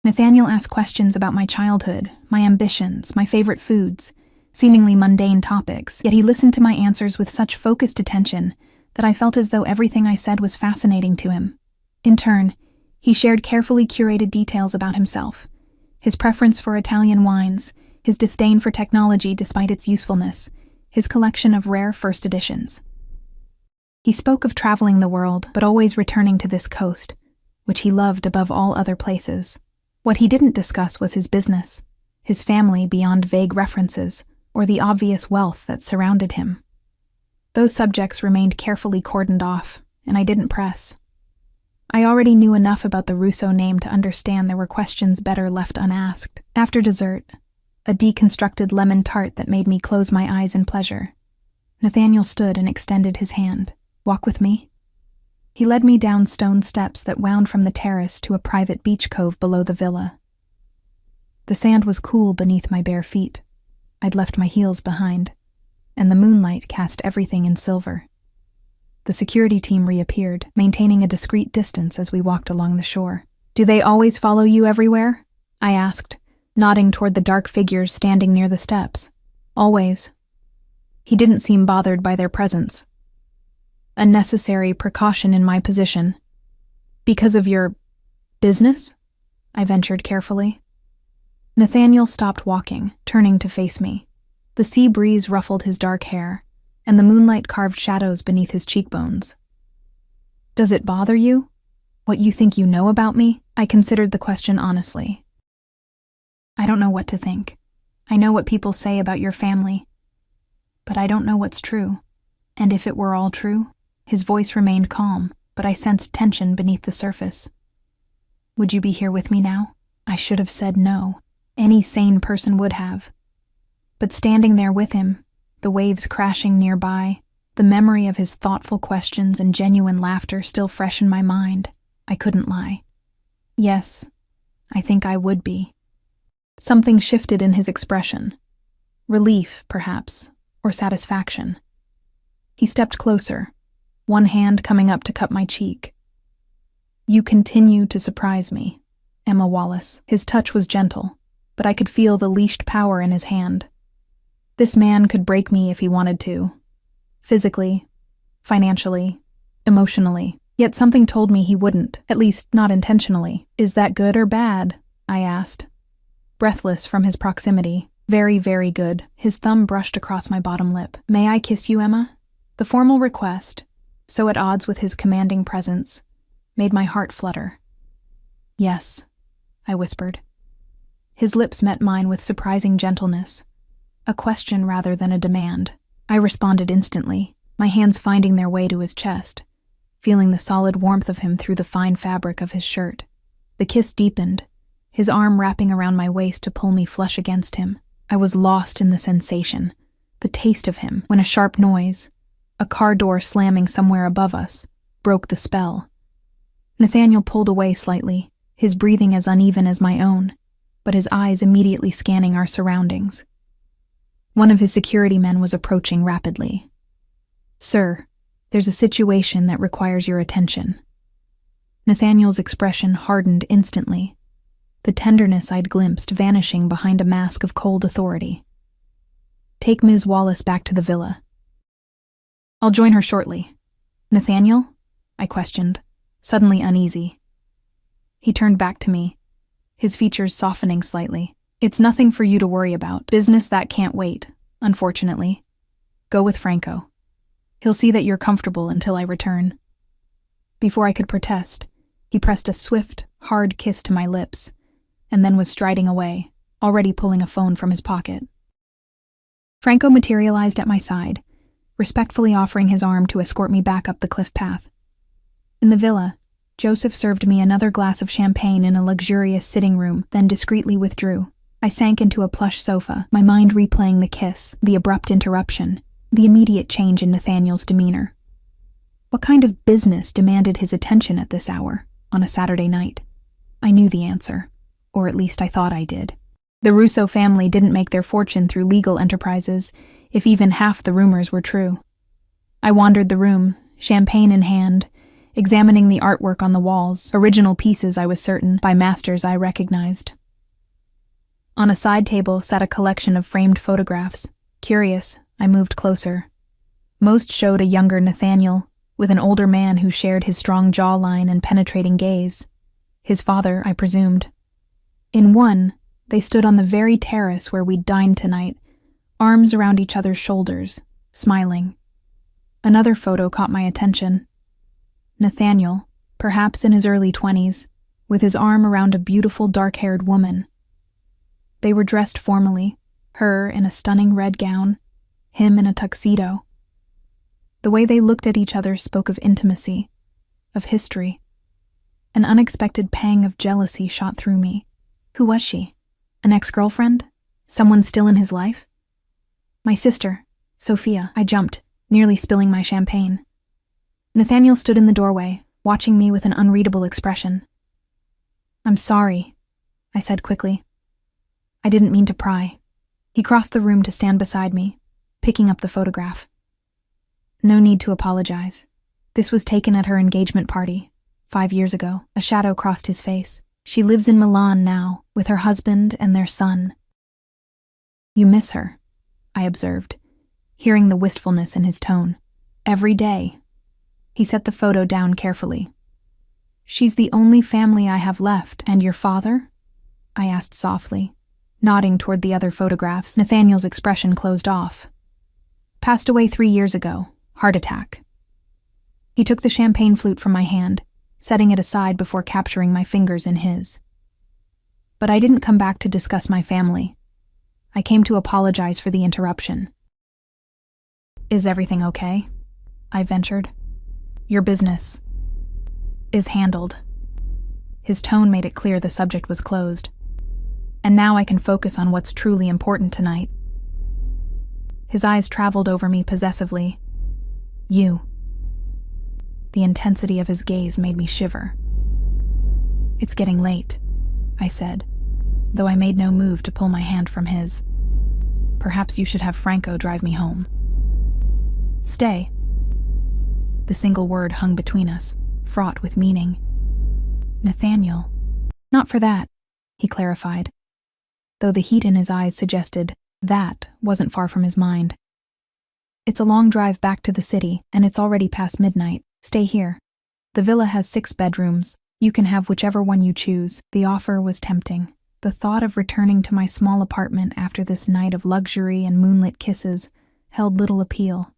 Nathaniel asked questions about my childhood, my ambitions, my favorite foods, seemingly mundane topics, yet he listened to my answers with such focused attention that I felt as though everything I said was fascinating to him. In turn, he shared carefully curated details about himself, his preference for Italian wines, his disdain for technology despite its usefulness, his collection of rare first editions. He spoke of traveling the world, but always returning to this coast, which he loved above all other places. What he didn't discuss was his business, his family beyond vague references, or the obvious wealth that surrounded him. Those subjects remained carefully cordoned off, and I didn't press. I already knew enough about the Russo name to understand there were questions better left unasked. After dessert, a deconstructed lemon tart that made me close my eyes in pleasure, Nathaniel stood and extended his hand. "Walk with me?" He led me down stone steps that wound from the terrace to a private beach cove below the villa. The sand was cool beneath my bare feet. I'd left my heels behind, and the moonlight cast everything in silver. The security team reappeared, maintaining a discreet distance as we walked along the shore. "Do they always follow you everywhere?" I asked, nodding toward the dark figures standing near the steps. "Always." He didn't seem bothered by their presence. "A necessary precaution in my position." "Because of your business?" I ventured carefully. Nathaniel stopped walking, turning to face me. The sea breeze ruffled his dark hair, and the moonlight carved shadows beneath his cheekbones. "Does it bother you? What you think you know about me?" I considered the question honestly. "I don't know what to think. I know what people say about your family, but I don't know what's true. And if it were all true?" His voice remained calm, but I sensed tension beneath the surface. "Would you be here with me now?" I should have said no. Any sane person would have. But standing there with him, the waves crashing nearby, the memory of his thoughtful questions and genuine laughter still fresh in my mind, I couldn't lie. "Yes, I think I would be." Something shifted in his expression. Relief, perhaps, or satisfaction. He stepped closer, one hand coming up to cup my cheek. "You continue to surprise me, Emma Wallace." His touch was gentle, but I could feel the leashed power in his hand. This man could break me if he wanted to. Physically, financially, emotionally. Yet something told me he wouldn't, at least not intentionally. "Is that good or bad?" I asked, breathless from his proximity. "Very, very good." His thumb brushed across my bottom lip. "May I kiss you, Emma?" The formal request, so at odds with his commanding presence, made my heart flutter. "Yes," I whispered. His lips met mine with surprising gentleness, a question rather than a demand. I responded instantly, my hands finding their way to his chest, feeling the solid warmth of him through the fine fabric of his shirt. The kiss deepened, his arm wrapping around my waist to pull me flush against him. I was lost in the sensation, the taste of him, when a sharp noise, a car door slamming somewhere above us, broke the spell. Nathaniel pulled away slightly, his breathing as uneven as my own, but his eyes immediately scanning our surroundings. One of his security men was approaching rapidly. "Sir, there's a situation that requires your attention." Nathaniel's expression hardened instantly, the tenderness I'd glimpsed vanishing behind a mask of cold authority. "Take Ms. Wallace back to the villa." "I'll join her shortly." "Nathaniel?" I questioned, suddenly uneasy. He turned back to me, his features softening slightly. "It's nothing for you to worry about. Business that can't wait, unfortunately. Go with Franco. He'll see that you're comfortable until I return." Before I could protest, he pressed a swift, hard kiss to my lips, and then was striding away, already pulling a phone from his pocket. Franco materialized at my side, respectfully offering his arm to escort me back up the cliff path. In the villa, Joseph served me another glass of champagne in a luxurious sitting room, then discreetly withdrew. I sank into a plush sofa, my mind replaying the kiss, the abrupt interruption, the immediate change in Nathaniel's demeanor. What kind of business demanded his attention at this hour, on a Saturday night? I knew the answer, or at least I thought I did. The Russo family didn't make their fortune through legal enterprises, if even half the rumors were true. I wandered the room, champagne in hand, examining the artwork on the walls, original pieces, I was certain, by masters I recognized. On a side table sat a collection of framed photographs. Curious, I moved closer. Most showed a younger Nathaniel, with an older man who shared his strong jawline and penetrating gaze. His father, I presumed. In one, they stood on the very terrace where we'd dined tonight, arms around each other's shoulders, smiling. Another photo caught my attention. Nathaniel, perhaps in his early 20s, with his arm around a beautiful dark-haired woman. They were dressed formally, her in a stunning red gown, him in a tuxedo. The way they looked at each other spoke of intimacy, of history. An unexpected pang of jealousy shot through me. Who was she? An ex-girlfriend? Someone still in his life? My sister, Sophia. I jumped, nearly spilling my champagne. Nathaniel stood in the doorway, watching me with an unreadable expression. I'm sorry, I said quickly. I didn't mean to pry. He crossed the room to stand beside me, picking up the photograph. No need to apologize. This was taken at her engagement party, 5 years ago. A shadow crossed his face. She lives in Milan now, with her husband and their son. You miss her, I observed, hearing the wistfulness in his tone. Every day. He set the photo down carefully. She's the only family I have left. And your father? I asked softly, nodding toward the other photographs. Nathaniel's expression closed off. Passed away 3 years ago. Heart attack. He took the champagne flute from my hand, setting it aside before capturing my fingers in his. But I didn't come back to discuss my family. I came to apologize for the interruption. Is everything okay? I ventured. Your business is handled. His tone made it clear the subject was closed. And now I can focus on what's truly important tonight. His eyes traveled over me possessively. You. The intensity of his gaze made me shiver. It's getting late, I said, though I made no move to pull my hand from his. Perhaps you should have Franco drive me home. Stay. The single word hung between us, fraught with meaning. Nathaniel. Not for that, he clarified, though the heat in his eyes suggested that wasn't far from his mind. It's a long drive back to the city, and it's already past midnight. Stay here. The villa has 6 bedrooms. You can have whichever one you choose. The offer was tempting. The thought of returning to my small apartment after this night of luxury and moonlit kisses held little appeal.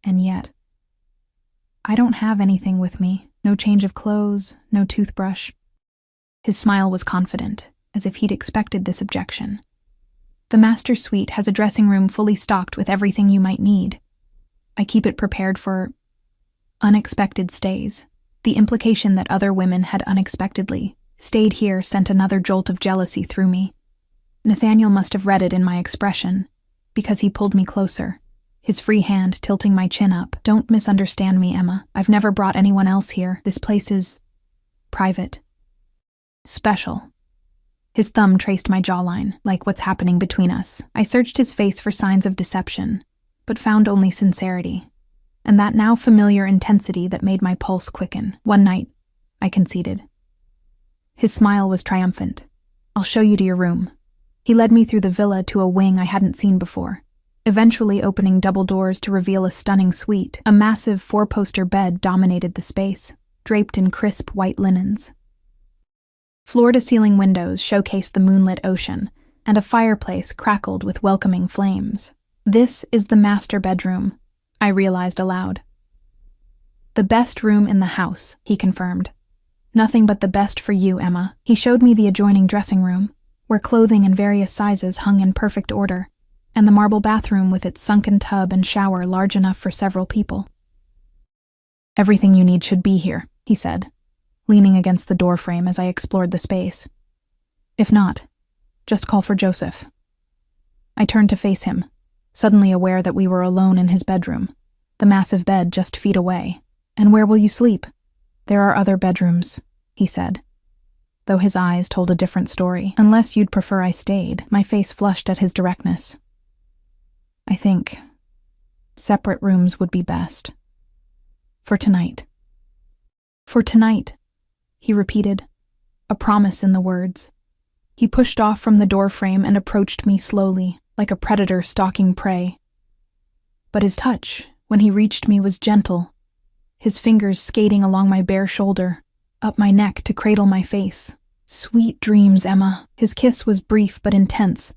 And yet, I don't have anything with me. No change of clothes, no toothbrush. His smile was confident, as if he'd expected this objection. The master suite has a dressing room fully stocked with everything you might need. I keep it prepared for unexpected stays. The implication that other women had unexpectedly stayed here sent another jolt of jealousy through me. Nathaniel must have read it in my expression, because he pulled me closer, his free hand tilting my chin up. Don't misunderstand me, Emma. I've never brought anyone else here. This place is private. Special. His thumb traced my jawline, like what's happening between us. I searched his face for signs of deception, but found only sincerity, and that now familiar intensity that made my pulse quicken. One night, I conceded. His smile was triumphant. I'll show you to your room. He led me through the villa to a wing I hadn't seen before, eventually opening double doors to reveal a stunning suite. A massive 4-poster bed dominated the space, draped in crisp white linens. Floor-to-ceiling windows showcased the moonlit ocean, and a fireplace crackled with welcoming flames. This is the master bedroom, I realized aloud. The best room in the house, he confirmed. Nothing but the best for you, Emma. He showed me the adjoining dressing room, where clothing in various sizes hung in perfect order, and the marble bathroom with its sunken tub and shower large enough for several people. Everything you need should be here, he said, leaning against the doorframe as I explored the space. If not, just call for Joseph. I turned to face him, suddenly aware that we were alone in his bedroom, the massive bed just feet away. And where will you sleep? There are other bedrooms, he said, though his eyes told a different story. Unless you'd prefer I stayed. My face flushed at his directness. I think separate rooms would be best. For tonight. For tonight, he repeated, a promise in the words. He pushed off from the doorframe and approached me slowly, like a predator stalking prey. But his touch, when he reached me, was gentle, his fingers skating along my bare shoulder, up my neck to cradle my face. Sweet dreams, Emma. His kiss was brief but intense,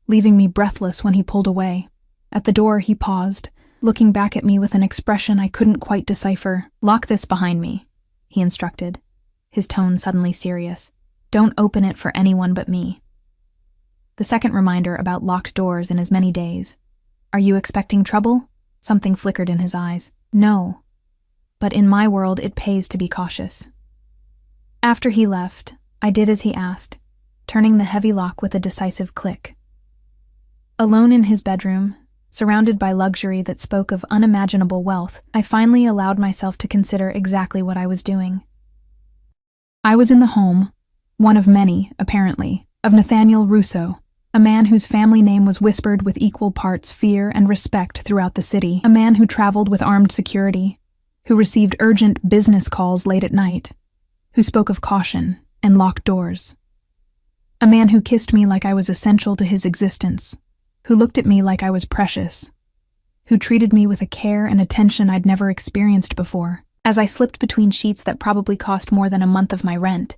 leaving me breathless when he pulled away. At the door, he paused, looking back at me with an expression I couldn't quite decipher. Lock this behind me, he instructed, his tone suddenly serious. Don't open it for anyone but me. The second reminder about locked doors in as many days. Are you expecting trouble? Something flickered in his eyes. No. But in my world, it pays to be cautious. After he left, I did as he asked, turning the heavy lock with a decisive click. Alone in his bedroom, surrounded by luxury that spoke of unimaginable wealth, I finally allowed myself to consider exactly what I was doing. I was in the home, one of many, apparently, of Nathaniel Russo, a man whose family name was whispered with equal parts fear and respect throughout the city, a man who traveled with armed security, who received urgent business calls late at night, who spoke of caution and locked doors. A man who kissed me like I was essential to his existence, who looked at me like I was precious, who treated me with a care and attention I'd never experienced before. As I slipped between sheets that probably cost more than a month of my rent,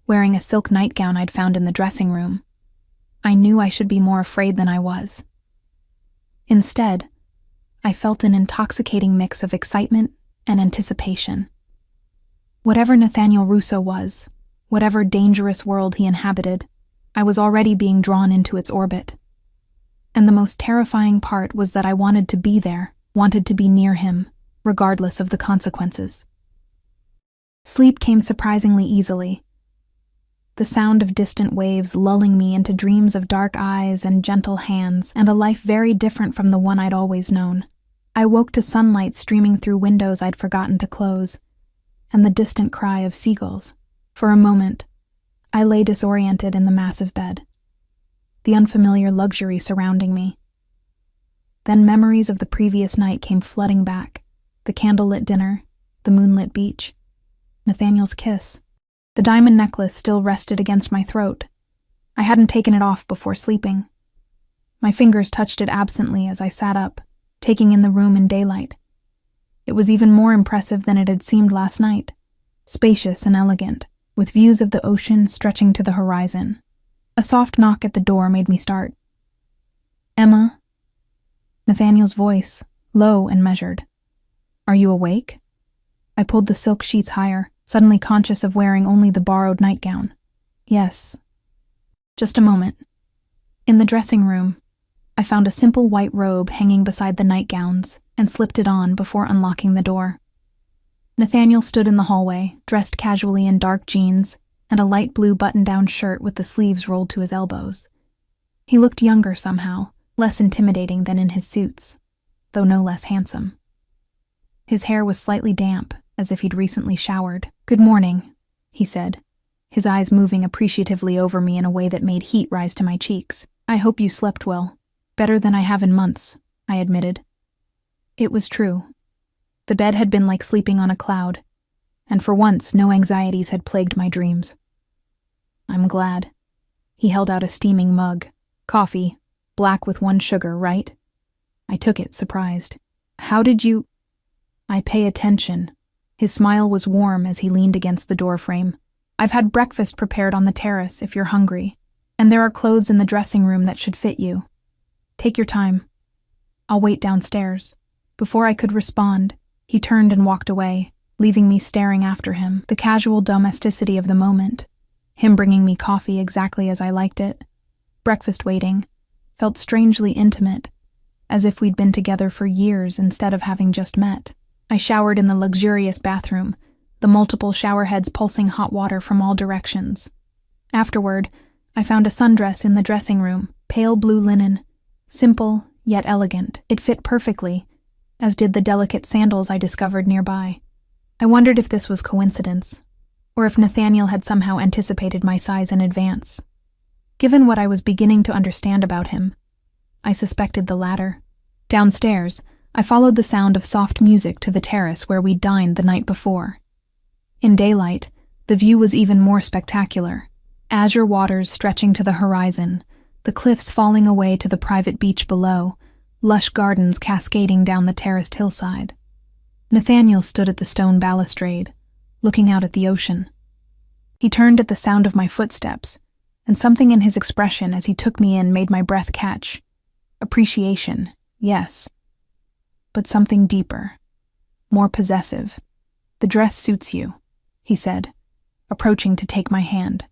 wearing a silk nightgown I'd found in the dressing room, I knew I should be more afraid than I was. Instead, I felt an intoxicating mix of excitement and anticipation. Whatever Nathaniel Russo was, whatever dangerous world he inhabited, I was already being drawn into its orbit. And the most terrifying part was that I wanted to be there, wanted to be near him, regardless of the consequences. Sleep came surprisingly easily, the sound of distant waves lulling me into dreams of dark eyes and gentle hands and a life very different from the one I'd always known. I woke to sunlight streaming through windows I'd forgotten to close, and the distant cry of seagulls. For a moment, I lay disoriented in the massive bed, the unfamiliar luxury surrounding me. Then memories of the previous night came flooding back, the candlelit dinner, the moonlit beach, Nathaniel's kiss. The diamond necklace still rested against my throat. I hadn't taken it off before sleeping. My fingers touched it absently as I sat up, taking in the room in daylight. It was even more impressive than it had seemed last night, spacious and elegant, with views of the ocean stretching to the horizon. A soft knock at the door made me start. "Emma?" Nathaniel's voice, low and measured. "Are you awake?" I pulled the silk sheets higher, suddenly conscious of wearing only the borrowed nightgown. "Yes." "Just a moment." In the dressing room, I found a simple white robe hanging beside the nightgowns and slipped it on before unlocking the door. Nathaniel stood in the hallway, dressed casually in dark jeans and a light blue button-down shirt with the sleeves rolled to his elbows. He looked younger somehow, less intimidating than in his suits, though no less handsome. His hair was slightly damp, as if he'd recently showered. "Good morning," he said, his eyes moving appreciatively over me in a way that made heat rise to my cheeks. "I hope you slept well." "Better than I have in months," I admitted. It was true. The bed had been like sleeping on a cloud, and for once no anxieties had plagued my dreams. "I'm glad." He held out a steaming mug. "Coffee, black with 1 sugar, right?" I took it, surprised. "How did you—" "I pay attention." His smile was warm as he leaned against the doorframe. "I've had breakfast prepared on the terrace if you're hungry, and there are clothes in the dressing room that should fit you. Take your time. I'll wait downstairs." Before I could respond, he turned and walked away, leaving me staring after him. The casual domesticity of the moment, him bringing me coffee exactly as I liked it, breakfast waiting, felt strangely intimate, as if we'd been together for years instead of having just met. I showered in the luxurious bathroom, the multiple shower heads pulsing hot water from all directions. Afterward, I found a sundress in the dressing room, pale blue linen, simple yet elegant. It fit perfectly, as did the delicate sandals I discovered nearby. I wondered if this was coincidence, or if Nathaniel had somehow anticipated my size in advance. Given what I was beginning to understand about him, I suspected the latter. Downstairs, I followed the sound of soft music to the terrace where we'd dined the night before. In daylight, the view was even more spectacular. Azure waters stretching to the horizon, the cliffs falling away to the private beach below, lush gardens cascading down the terraced hillside. Nathaniel stood at the stone balustrade, looking out at the ocean. He turned at the sound of my footsteps, and something in his expression as he took me in made my breath catch. Appreciation, yes, but something deeper, more possessive. "The dress suits you," he said, approaching to take my hand.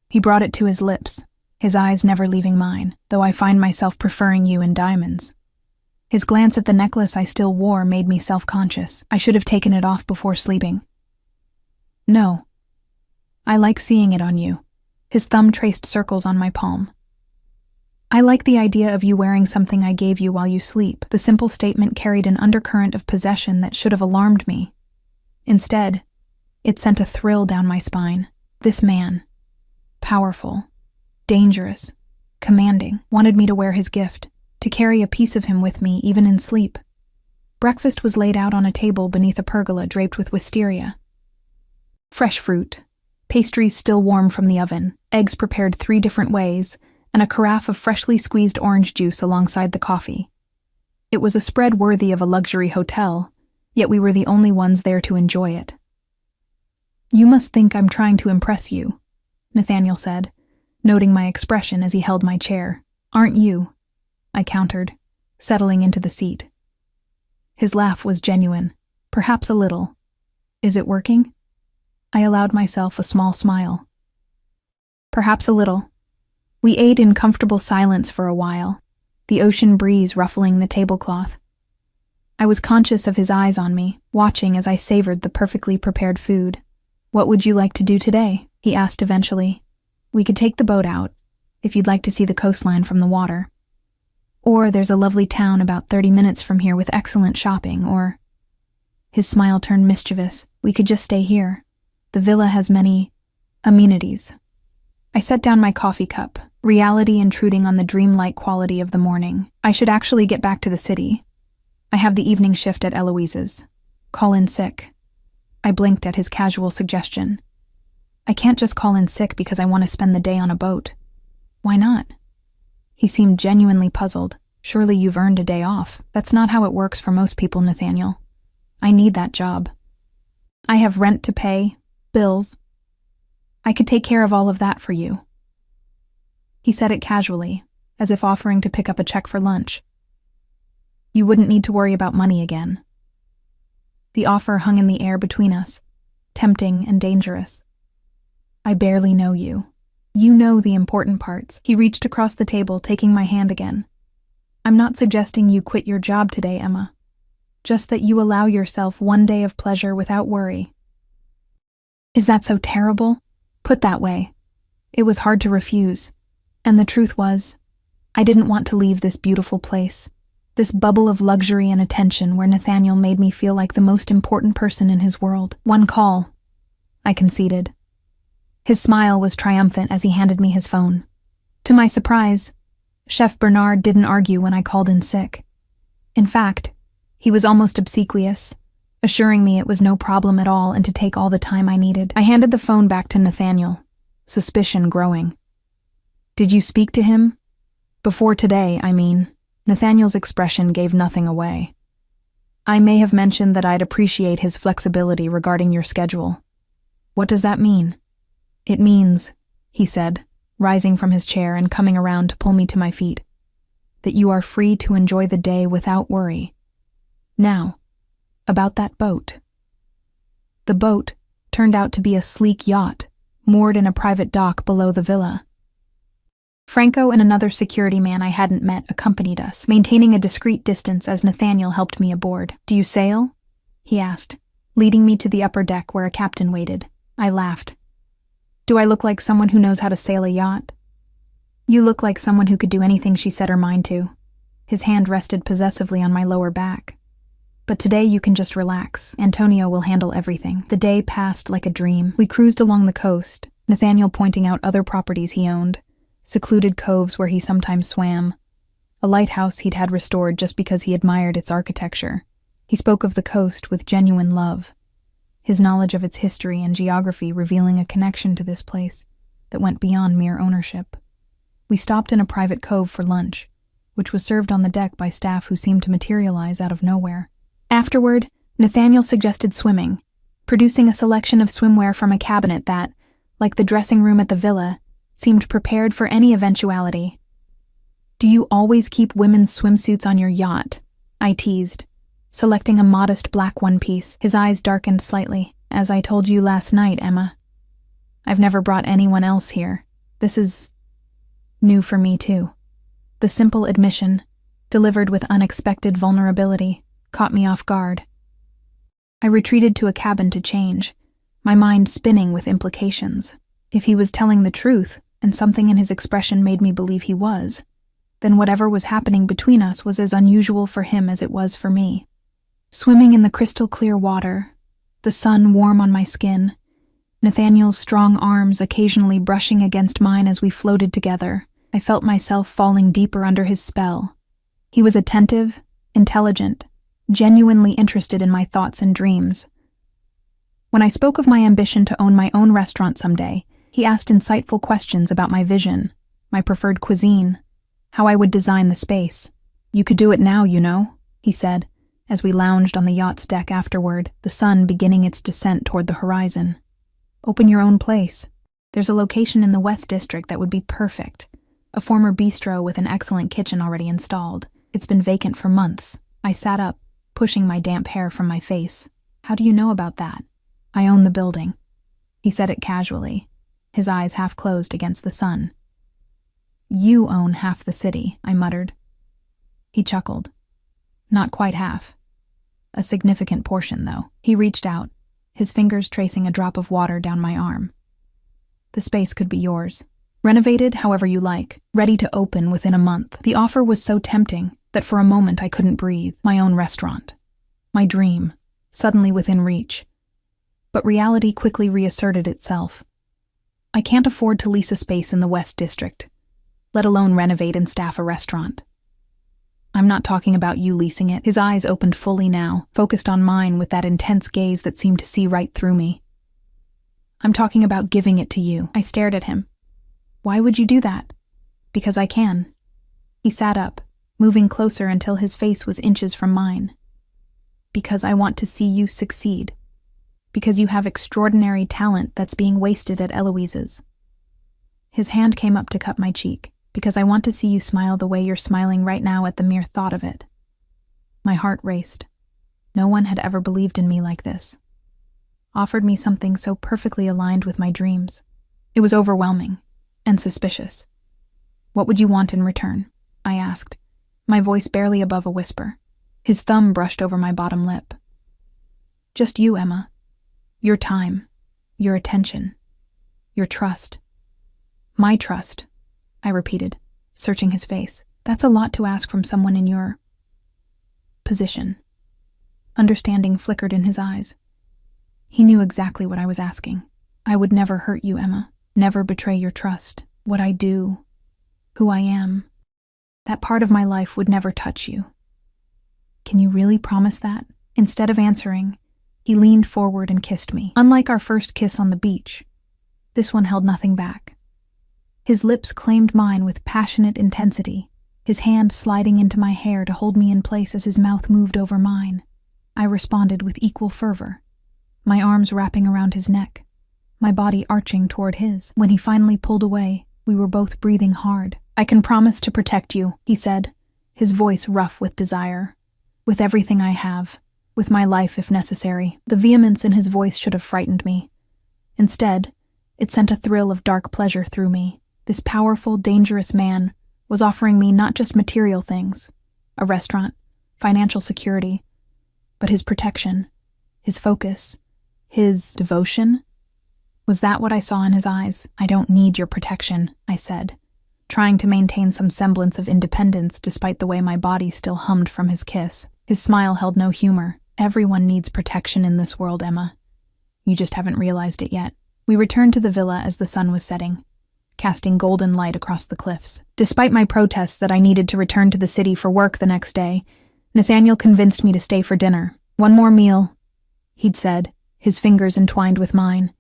He brought it to his lips, his eyes never leaving mine, "though I find myself preferring you in diamonds." His glance at the necklace I still wore made me self-conscious. I should have taken it off before sleeping. No. I like seeing it on you. His thumb traced circles on my palm. I like the idea of you wearing something I gave you while you sleep. The simple statement carried an undercurrent of possession that should have alarmed me. Instead, it sent a thrill down my spine. This man, powerful, dangerous, commanding, wanted me to wear his gift, to carry a piece of him with me even in sleep. Breakfast was laid out on a table beneath a pergola draped with wisteria. Fresh fruit, pastries still warm from the oven, eggs prepared 3 different ways, and a carafe of freshly squeezed orange juice alongside the coffee. It was a spread worthy of a luxury hotel, yet we were the only ones there to enjoy it. You must think I'm trying to impress you, Nathaniel said, noting my expression as he held my chair. Aren't you? I countered, settling into the seat. His laugh was genuine, perhaps a little. Is it working? I allowed myself a small smile. Perhaps a little. We ate in comfortable silence for a while, the ocean breeze ruffling the tablecloth. I was conscious of his eyes on me, watching as I savored the perfectly prepared food. What would you like to do today? He asked eventually. We could take the boat out, if you'd like to see the coastline from the water. Or there's a lovely town about 30 minutes from here with excellent shopping, or... His smile turned mischievous. We could just stay here. The villa has many amenities. I set down my coffee cup, reality intruding on the dreamlike quality of the morning. I should actually get back to the city. I have the evening shift at Eloise's. Call in sick. I blinked at his casual suggestion. I can't just call in sick because I want to spend the day on a boat. Why not? He seemed genuinely puzzled. Surely you've earned a day off. That's not how it works for most people, Nathaniel. I need that job. I have rent to pay, bills. I could take care of all of that for you. He said it casually, as if offering to pick up a check for lunch. You wouldn't need to worry about money again. The offer hung in the air between us, tempting and dangerous. I barely know you. You know the important parts. He reached across the table, taking my hand again. I'm not suggesting you quit your job today, Emma. Just that you allow yourself one day of pleasure without worry. Is that so terrible? Put that way. It was hard to refuse. And the truth was, I didn't want to leave this beautiful place, this bubble of luxury and attention where Nathaniel made me feel like the most important person in his world. One call, I conceded. His smile was triumphant as he handed me his phone. To my surprise, Chef Bernard didn't argue when I called in sick. In fact, he was almost obsequious, assuring me it was no problem at all and to take all the time I needed. I handed the phone back to Nathaniel, suspicion growing. Did you speak to him? Before today, I mean. Nathaniel's expression gave nothing away. I may have mentioned that I'd appreciate his flexibility regarding your schedule. What does that mean? It means, he said, rising from his chair and coming around to pull me to my feet, that you are free to enjoy the day without worry. Now, about that boat. The boat turned out to be a sleek yacht, moored in a private dock below the villa. Franco and another security man I hadn't met accompanied us, maintaining a discreet distance as Nathaniel helped me aboard. Do you sail? He asked, leading me to the upper deck where a captain waited. I laughed. Do I look like someone who knows how to sail a yacht? You look like someone who could do anything she set her mind to. His hand rested possessively on my lower back. But today you can just relax. Antonio will handle everything. The day passed like a dream. We cruised along the coast, Nathaniel pointing out other properties he owned, secluded coves where he sometimes swam, a lighthouse he'd had restored just because he admired its architecture. He spoke of the coast with genuine love, his knowledge of its history and geography revealing a connection to this place that went beyond mere ownership. We stopped in a private cove for lunch, which was served on the deck by staff who seemed to materialize out of nowhere. Afterward, Nathaniel suggested swimming, producing a selection of swimwear from a cabinet that, like the dressing room at the villa, seemed prepared for any eventuality. Do you always keep women's swimsuits on your yacht? I teased, selecting a modest black one-piece. His eyes darkened slightly. As I told you last night, Emma, I've never brought anyone else here. This is new for me, too. The simple admission, delivered with unexpected vulnerability, caught me off guard. I retreated to a cabin to change, my mind spinning with implications. If he was telling the truth, and something in his expression made me believe he was, then whatever was happening between us was as unusual for him as it was for me. Swimming in the crystal-clear water, the sun warm on my skin, Nathaniel's strong arms occasionally brushing against mine as we floated together, I felt myself falling deeper under his spell. He was attentive, intelligent, genuinely interested in my thoughts and dreams. When I spoke of my ambition to own my own restaurant someday, he asked insightful questions about my vision, my preferred cuisine, how I would design the space. "You could do it now, you know," he said, as we lounged on the yacht's deck afterward, the sun beginning its descent toward the horizon. "Open your own place. There's a location in the West District that would be perfect. A former bistro with an excellent kitchen already installed. It's been vacant for months." I sat up, pushing my damp hair from my face. "How do you know about that?" "I own the building." He said it casually, his eyes half closed against the sun. "You own half the city," I muttered. He chuckled. "Not quite half. A significant portion, though." He reached out, his fingers tracing a drop of water down my arm. "The space could be yours. Renovated however you like, ready to open within a month." The offer was so tempting that for a moment I couldn't breathe. My own restaurant. My dream, suddenly within reach. But reality quickly reasserted itself. I can't afford to lease a space in the West District, let alone renovate and staff a restaurant. "I'm not talking about you leasing it." His eyes opened fully now, focused on mine with that intense gaze that seemed to see right through me. "I'm talking about giving it to you." I stared at him. "Why would you do that?" "Because I can." He sat up, moving closer until his face was inches from mine. "Because I want to see you succeed. Because you have extraordinary talent that's being wasted at Eloise's." His hand came up to cup my cheek. "Because I want to see you smile the way you're smiling right now at the mere thought of it." My heart raced. No one had ever believed in me like this. Offered me something so perfectly aligned with my dreams. It was overwhelming and suspicious. "What would you want in return?" I asked, my voice barely above a whisper. His thumb brushed over my bottom lip. "Just you, Emma. Your time, your attention, your trust." "My trust," I repeated, searching his face. "That's a lot to ask from someone in your position." Understanding flickered in his eyes. He knew exactly what I was asking. "I would never hurt you, Emma. Never betray your trust. What I do, who I am, that part of my life would never touch you. Can you really promise that?" Instead of answering, he leaned forward and kissed me. Unlike our first kiss on the beach, this one held nothing back. His lips claimed mine with passionate intensity, his hand sliding into my hair to hold me in place as his mouth moved over mine. I responded with equal fervor, my arms wrapping around his neck, my body arching toward his. When he finally pulled away, we were both breathing hard. "I can promise to protect you," he said, his voice rough with desire. "With everything I have, with my life if necessary." The vehemence in his voice should have frightened me. Instead, it sent a thrill of dark pleasure through me. This powerful, dangerous man was offering me not just material things, a restaurant, financial security, but his protection, his focus, his devotion. Was that what I saw in his eyes? "I don't need your protection," I said, trying to maintain some semblance of independence despite the way my body still hummed from his kiss. His smile held no humor. "Everyone needs protection in this world, Emma. You just haven't realized it yet." We returned to the villa as the sun was setting, casting golden light across the cliffs. Despite my protests that I needed to return to the city for work the next day, Nathaniel convinced me to stay for dinner. "One more meal," he'd said, his fingers entwined with mine.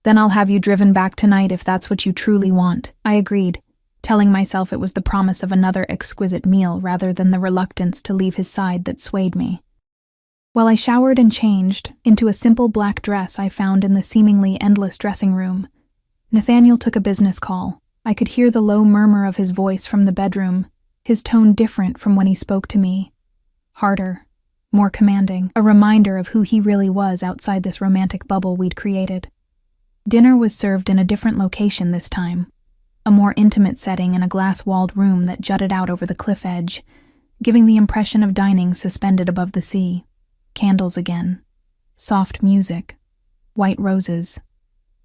"Then I'll have you driven back tonight if that's what you truly want." I agreed, telling myself it was the promise of another exquisite meal rather than the reluctance to leave his side that swayed me. While I showered and changed into a simple black dress I found in the seemingly endless dressing room, Nathaniel took a business call. I could hear the low murmur of his voice from the bedroom, his tone different from when he spoke to me. Harder, more commanding, a reminder of who he really was outside this romantic bubble we'd created. Dinner was served in a different location this time, a more intimate setting in a glass-walled room that jutted out over the cliff edge, giving the impression of dining suspended above the sea. Candles again. Soft music. White roses.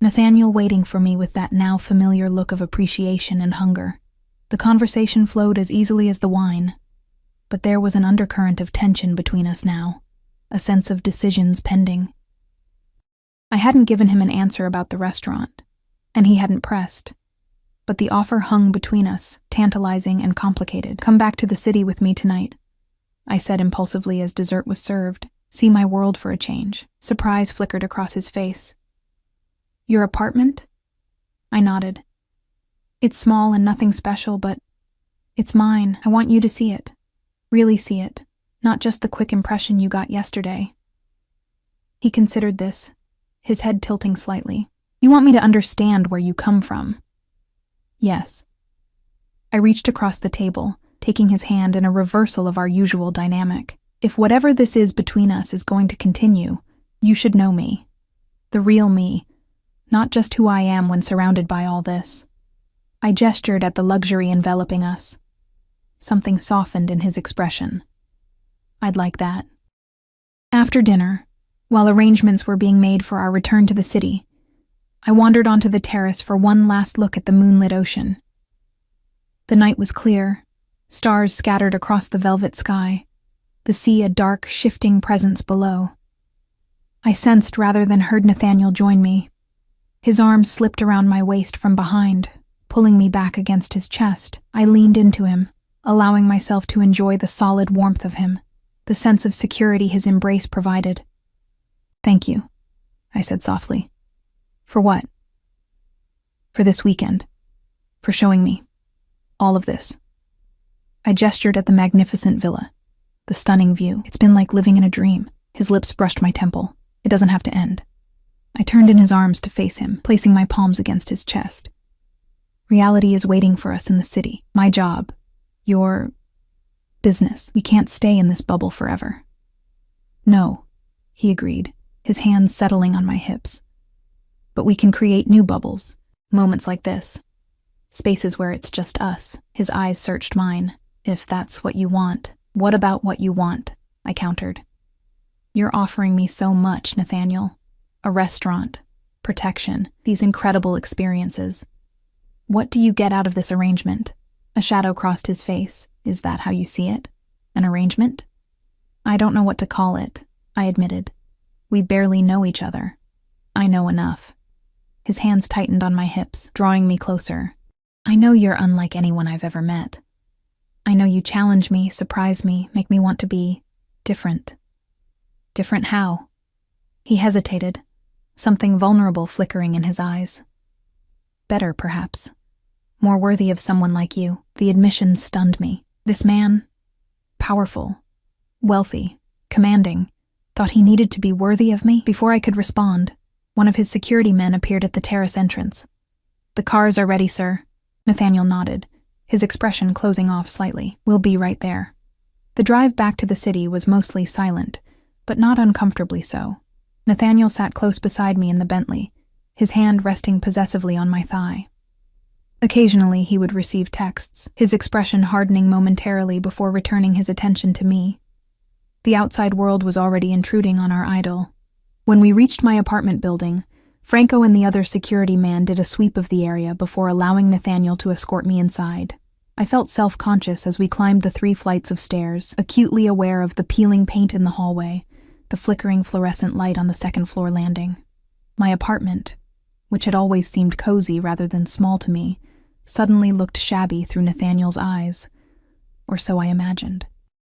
Nathaniel waiting for me with that now familiar look of appreciation and hunger. The conversation flowed as easily as the wine, but there was an undercurrent of tension between us now, a sense of decisions pending. I hadn't given him an answer about the restaurant, and he hadn't pressed, but the offer hung between us, tantalizing and complicated. "Come back to the city with me tonight," I said impulsively as dessert was served. "See my world for a change." Surprise flickered across his face. "Your apartment?" I nodded. "It's small and nothing special, but it's mine. I want you to see it. Really see it. Not just the quick impression you got yesterday." He considered this, his head tilting slightly. "You want me to understand where you come from?" "Yes." I reached across the table, taking his hand in a reversal of our usual dynamic. "If whatever this is between us is going to continue, you should know me. The real me. Not just who I am when surrounded by all this." I gestured at the luxury enveloping us. Something softened in his expression. "I'd like that." After dinner, while arrangements were being made for our return to the city, I wandered onto the terrace for one last look at the moonlit ocean. The night was clear, stars scattered across the velvet sky, the sea a dark, shifting presence below. I sensed rather than heard Nathaniel join me. His arm slipped around my waist from behind, pulling me back against his chest. I leaned into him, allowing myself to enjoy the solid warmth of him, the sense of security his embrace provided. "Thank you," I said softly. "For what?" "For this weekend. For showing me all of this." I gestured at the magnificent villa, the stunning view. "It's been like living in a dream." His lips brushed my temple. "It doesn't have to end." I turned in his arms to face him, placing my palms against his chest. "Reality is waiting for us in the city. My job. Your business. We can't stay in this bubble forever." "No," he agreed, his hands settling on my hips. "But we can create new bubbles. Moments like this. Spaces where it's just us." His eyes searched mine. "If that's what you want." "What about what you want?" I countered. "You're offering me so much, Nathaniel. A restaurant, protection, these incredible experiences. What do you get out of this arrangement?" A shadow crossed his face. "Is that how you see it? An arrangement?" "I don't know what to call it," I admitted. "We barely know each other." "I know enough." His hands tightened on my hips, drawing me closer. "I know you're unlike anyone I've ever met. I know you challenge me, surprise me, make me want to be different." "Different how?" He hesitated, something vulnerable flickering in his eyes. "Better, perhaps. More worthy of someone like you." The admission stunned me. This man, powerful, wealthy, commanding, thought he needed to be worthy of me? Before I could respond, one of his security men appeared at the terrace entrance. "The cars are ready, sir." Nathaniel nodded, his expression closing off slightly. "We'll be right there." The drive back to the city was mostly silent, but not uncomfortably so. Nathaniel sat close beside me in the Bentley, his hand resting possessively on my thigh. Occasionally he would receive texts, his expression hardening momentarily before returning his attention to me. The outside world was already intruding on our idyll. When we reached my apartment building, Franco and the other security man did a sweep of the area before allowing Nathaniel to escort me inside. I felt self-conscious as we climbed the 3 flights of stairs, acutely aware of the peeling paint in the hallway, the flickering fluorescent light on the second-floor landing. My apartment, which had always seemed cozy rather than small to me, suddenly looked shabby through Nathaniel's eyes, or so I imagined.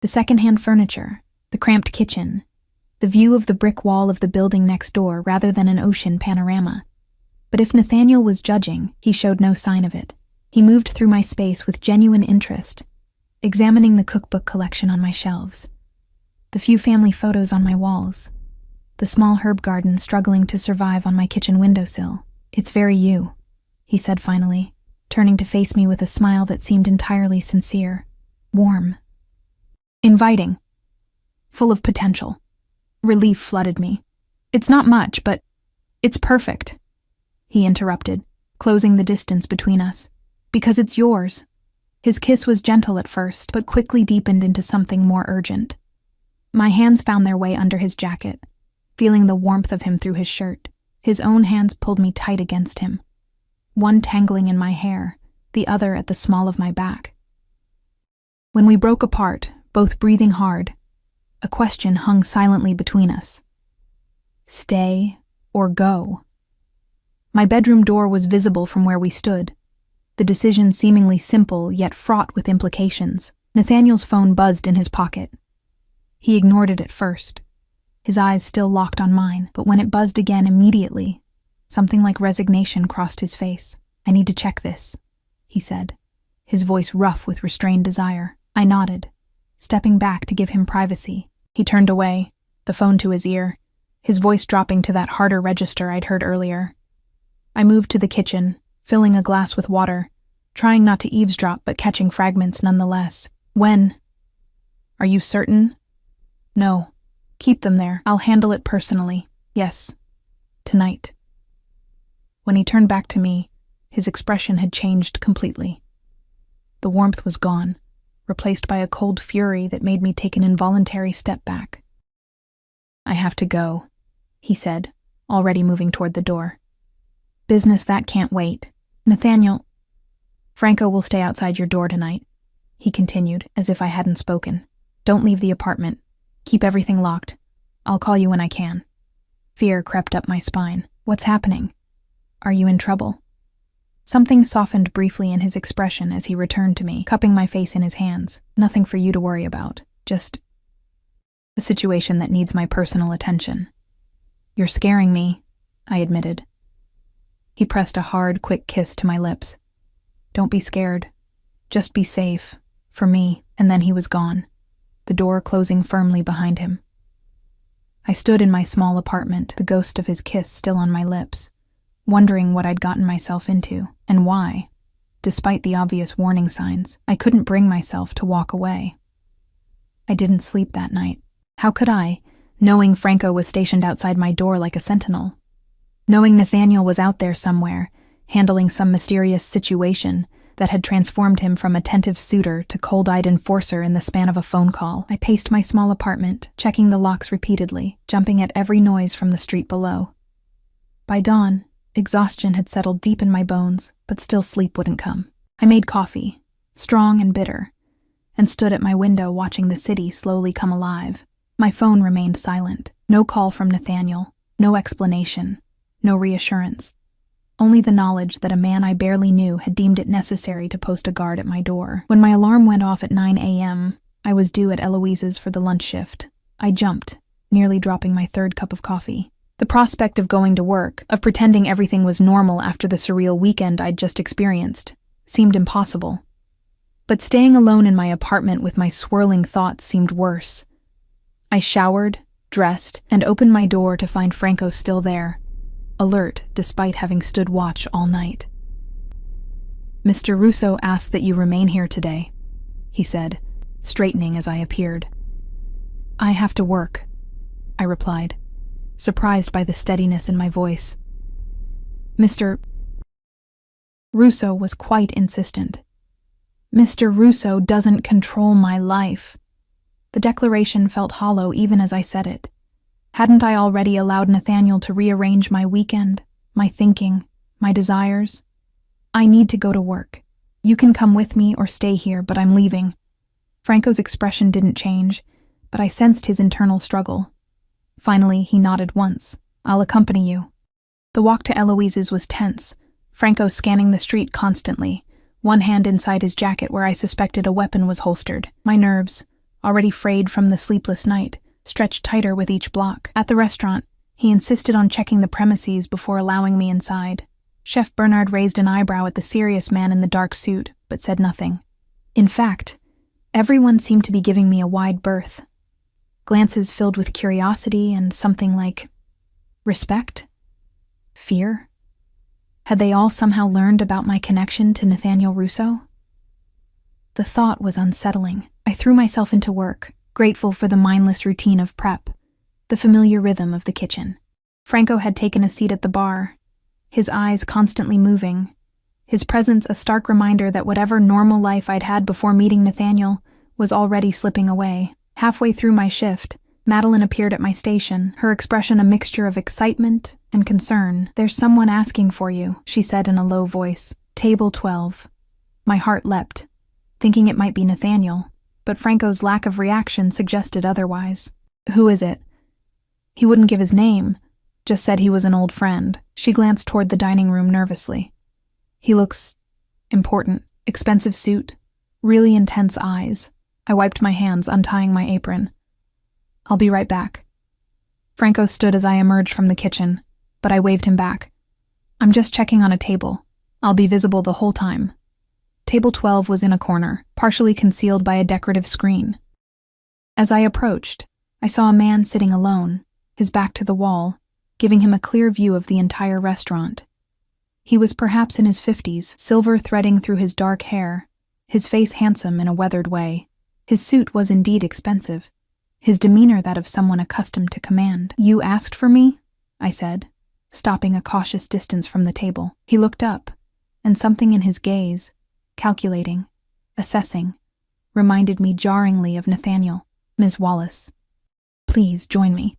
The second-hand furniture, the cramped kitchen, the view of the brick wall of the building next door rather than an ocean panorama. But if Nathaniel was judging, he showed no sign of it. He moved through my space with genuine interest, examining the cookbook collection on my shelves, the few family photos on my walls, the small herb garden struggling to survive on my kitchen windowsill. "It's very you," he said finally, turning to face me with a smile that seemed entirely sincere, warm, inviting, full of potential. Relief flooded me. "It's not much, but it's perfect," he interrupted, closing the distance between us. "Because it's yours. His kiss was gentle at first, but quickly deepened into something more urgent. My hands found their way under his jacket, feeling the warmth of him through his shirt. His own hands pulled me tight against him, one tangling in my hair, the other at the small of my back. When we broke apart, both breathing hard, a question hung silently between us. Stay or go? My bedroom door was visible from where we stood, the decision seemingly simple yet fraught with implications. Nathaniel's phone buzzed in his pocket. He ignored it at first, his eyes still locked on mine, but when it buzzed again immediately, something like resignation crossed his face. "I need to check this," he said, his voice rough with restrained desire. I nodded, stepping back to give him privacy. He turned away, the phone to his ear, his voice dropping to that harder register I'd heard earlier. I moved to the kitchen, filling a glass with water, trying not to eavesdrop but catching fragments nonetheless. "When? Are you certain?" "No. Keep them there. I'll handle it personally. Yes. Tonight." When he turned back to me, his expression had changed completely. The warmth was gone, replaced by a cold fury that made me take an involuntary step back. "I have to go," he said, already moving toward the door. "Business that can't wait. Nathaniel, Franco will stay outside your door tonight," he continued, as if I hadn't spoken. "Don't leave the apartment. Keep everything locked. I'll call you when I can." Fear crept up my spine. "What's happening? Are you in trouble?" Something softened briefly in his expression as he returned to me, cupping my face in his hands. "Nothing for you to worry about. Just a situation that needs my personal attention." "You're scaring me," I admitted. He pressed a hard, quick kiss to my lips. "Don't be scared. Just be safe. For me." And then he was gone, the door closing firmly behind him. I stood in my small apartment, the ghost of his kiss still on my lips, wondering what I'd gotten myself into, and why, despite the obvious warning signs, I couldn't bring myself to walk away. I didn't sleep that night. How could I, knowing Franco was stationed outside my door like a sentinel? Knowing Nathaniel was out there somewhere, handling some mysterious situation that had transformed him from attentive suitor to cold-eyed enforcer in the span of a phone call. I paced my small apartment, checking the locks repeatedly, jumping at every noise from the street below. By dawn, exhaustion had settled deep in my bones, but still sleep wouldn't come. I made coffee, strong and bitter, and stood at my window watching the city slowly come alive. My phone remained silent. No call from Nathaniel, no explanation, no reassurance. Only the knowledge that a man I barely knew had deemed it necessary to post a guard at my door. When my alarm went off at 9 a.m., I was due at Eloise's for the lunch shift. I jumped, nearly dropping my third cup of coffee. The prospect of going to work, of pretending everything was normal after the surreal weekend I'd just experienced, seemed impossible. But staying alone in my apartment with my swirling thoughts seemed worse. I showered, dressed, and opened my door to find Franco still there, alert despite having stood watch all night. "Mr. Russo asked that you remain here today," he said, straightening as I appeared. "I have to work," I replied, surprised by the steadiness in my voice. "Mr. Russo was quite insistent. Mr. Russo doesn't control my life." The declaration felt hollow even as I said it. Hadn't I already allowed Nathaniel to rearrange my weekend, my thinking, my desires? "I need to go to work. You can come with me or stay here, but I'm leaving." Franco's expression didn't change, but I sensed his internal struggle. Finally, he nodded once. "I'll accompany you." The walk to Eloise's was tense, Franco scanning the street constantly, one hand inside his jacket where I suspected a weapon was holstered. My nerves, already frayed from the sleepless night, stretched tighter with each block. At the restaurant, he insisted on checking the premises before allowing me inside. Chef Bernard raised an eyebrow at the serious man in the dark suit, but said nothing. In fact, everyone seemed to be giving me a wide berth. Glances filled with curiosity and something like respect? Fear? Had they all somehow learned about my connection to Nathaniel Russo? The thought was unsettling. I threw myself into work, grateful for the mindless routine of prep, the familiar rhythm of the kitchen. Franco had taken a seat at the bar, his eyes constantly moving, his presence a stark reminder that whatever normal life I'd had before meeting Nathaniel was already slipping away. Halfway through my shift, Madeline appeared at my station, her expression a mixture of excitement and concern. "There's someone asking for you," she said in a low voice. "Table 12. My heart leapt, thinking it might be Nathaniel, but Franco's lack of reaction suggested otherwise. "Who is it?" "He wouldn't give his name, just said he was an old friend." She glanced toward the dining room nervously. "He looks important. Expensive suit, really intense eyes." I wiped my hands, untying my apron. "I'll be right back." Franco stood as I emerged from the kitchen, but I waved him back. "I'm just checking on a table. I'll be visible the whole time." Table 12 was in a corner, partially concealed by a decorative screen. As I approached, I saw a man sitting alone, his back to the wall, giving him a clear view of the entire restaurant. He was perhaps in his 50s, silver threading through his dark hair, his face handsome in a weathered way. His suit was indeed expensive, his demeanor that of someone accustomed to command. "You asked for me?" I said, stopping a cautious distance from the table. He looked up, and something in his gaze, calculating, assessing, reminded me jarringly of Nathaniel. "Ms. Wallace, please join me."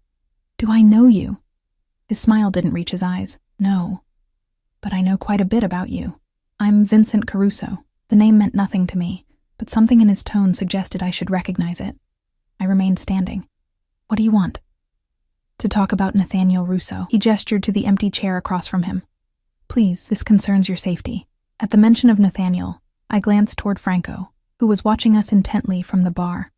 "Do I know you?" His smile didn't reach his eyes. "No, but I know quite a bit about you. I'm Vincent Caruso." The name meant nothing to me, but something in his tone suggested I should recognize it. I remained standing. "What do you want?" "To talk about Nathaniel Russo." He gestured to the empty chair across from him. "Please, this concerns your safety." At the mention of Nathaniel, I glanced toward Franco, who was watching us intently from the bar.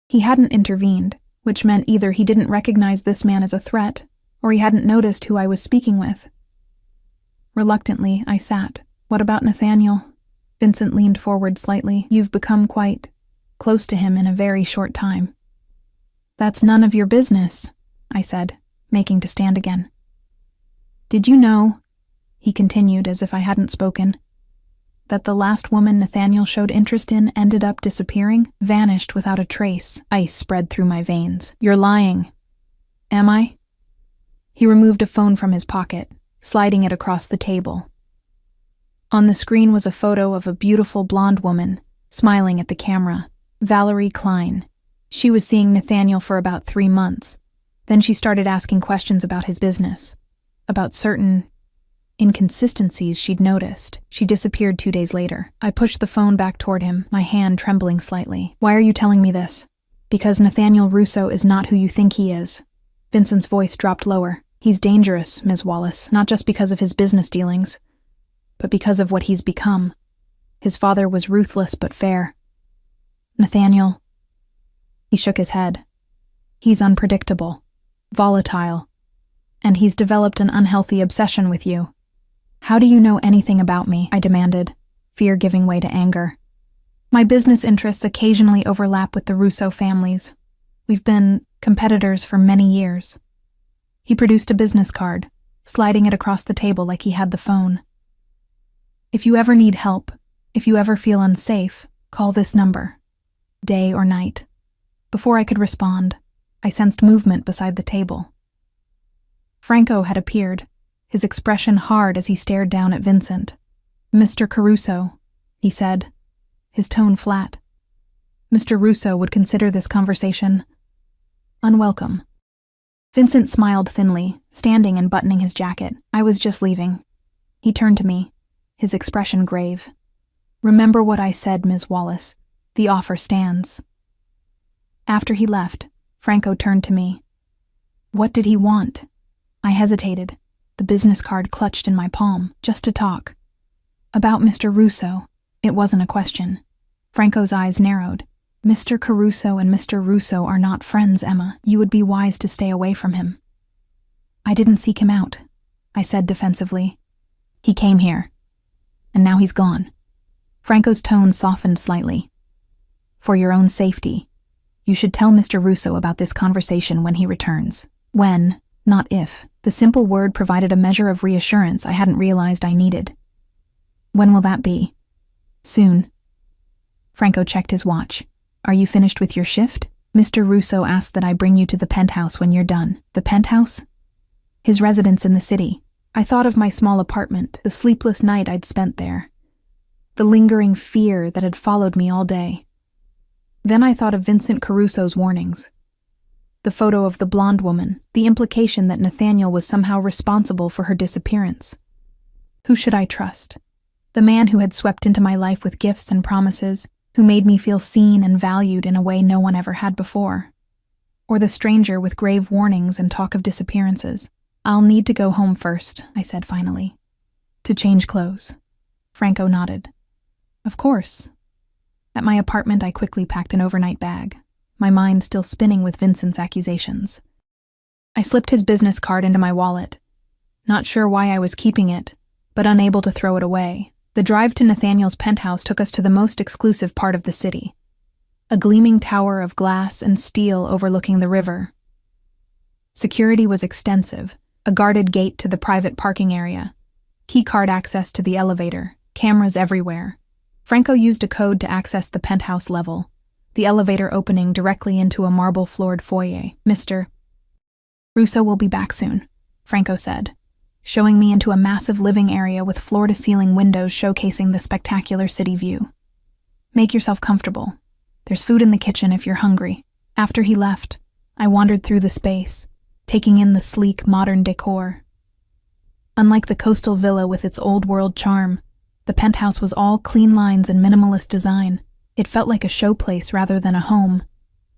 He hadn't intervened, which meant either he didn't recognize this man as a threat, or he hadn't noticed who I was speaking with. Reluctantly, I sat. "What about Nathaniel?" Vincent leaned forward slightly. "You've become quite close to him in a very short time." "That's none of your business," I said, making to stand again. "Did you know," he continued as if I hadn't spoken, "that the last woman Nathaniel showed interest in ended up disappearing, vanished without a trace?" Ice spread through my veins. "You're lying." "Am I?" He removed a phone from his pocket, sliding it across the table. On the screen was a photo of a beautiful blonde woman, smiling at the camera, Valerie Klein. She was seeing Nathaniel for about 3 months. Then she started asking questions about his business, about certain inconsistencies she'd noticed. She disappeared 2 days later. I pushed the phone back toward him, my hand trembling slightly. "Why are you telling me this?" "Because Nathaniel Russo is not who you think he is." Vincent's voice dropped lower. "He's dangerous, Ms. Wallace, not just because of his business dealings, but because of what he's become. His father was ruthless but fair. Nathaniel," he shook his head, "he's unpredictable, volatile, and he's developed an unhealthy obsession with you." "How do you know anything about me?" I demanded, fear giving way to anger. "My business interests occasionally overlap with the Russo families. We've been competitors for many years." He produced a business card, sliding it across the table like he had the phone. "If you ever need help, if you ever feel unsafe, call this number, day or night." Before I could respond, I sensed movement beside the table. Franco had appeared, his expression hard as he stared down at Vincent. "Mr. Caruso," he said, his tone flat. Mr. Russo would consider this conversation unwelcome. Vincent smiled thinly, standing and buttoning his jacket. "I was just leaving." He turned to me, his expression grave. "Remember what I said, Ms. Wallace. The offer stands." After he left, Franco turned to me. "What did he want?" I hesitated, the business card clutched in my palm. "Just to talk. About Mr. Russo." It wasn't a question. Franco's eyes narrowed. "Mr. Caruso and Mr. Russo are not friends, Emma. You would be wise to stay away from him." "I didn't seek him out," I said defensively. "He came here, and now he's gone." Franco's tone softened slightly. "For your own safety, you should tell Mr. Russo about this conversation when he returns. When, not if." The simple word provided a measure of reassurance I hadn't realized I needed. "When will that be?" "Soon." Franco checked his watch. "Are you finished with your shift?" "Mr. Russo asked that I bring you to the penthouse when you're done." "The penthouse?" "His residence in the city. I thought of my small apartment, the sleepless night I'd spent there, the lingering fear that had followed me all day. Then I thought of Vincent Caruso's warnings. The photo of the blonde woman, the implication that Nathaniel was somehow responsible for her disappearance. Who should I trust? The man who had swept into my life with gifts and promises, who made me feel seen and valued in a way no one ever had before. Or the stranger with grave warnings and talk of disappearances. "I'll need to go home first," I said finally. "To change clothes." Franco nodded. "Of course." At my apartment, I quickly packed an overnight bag, my mind still spinning with Vincent's accusations. I slipped his business card into my wallet, not sure why I was keeping it, but unable to throw it away. The drive to Nathaniel's penthouse took us to the most exclusive part of the city, a gleaming tower of glass and steel overlooking the river. Security was extensive, a guarded gate to the private parking area, keycard access to the elevator, cameras everywhere. Franco used a code to access the penthouse level, the elevator opening directly into a marble-floored foyer. "Mr. Russo will be back soon," Franco said, showing me into a massive living area with floor-to-ceiling windows showcasing the spectacular city view. "Make yourself comfortable. There's food in the kitchen if you're hungry." After he left, I wandered through the space, taking in the sleek, modern decor. Unlike the coastal villa with its old-world charm, the penthouse was all clean lines and minimalist design. It felt like a showplace rather than a home.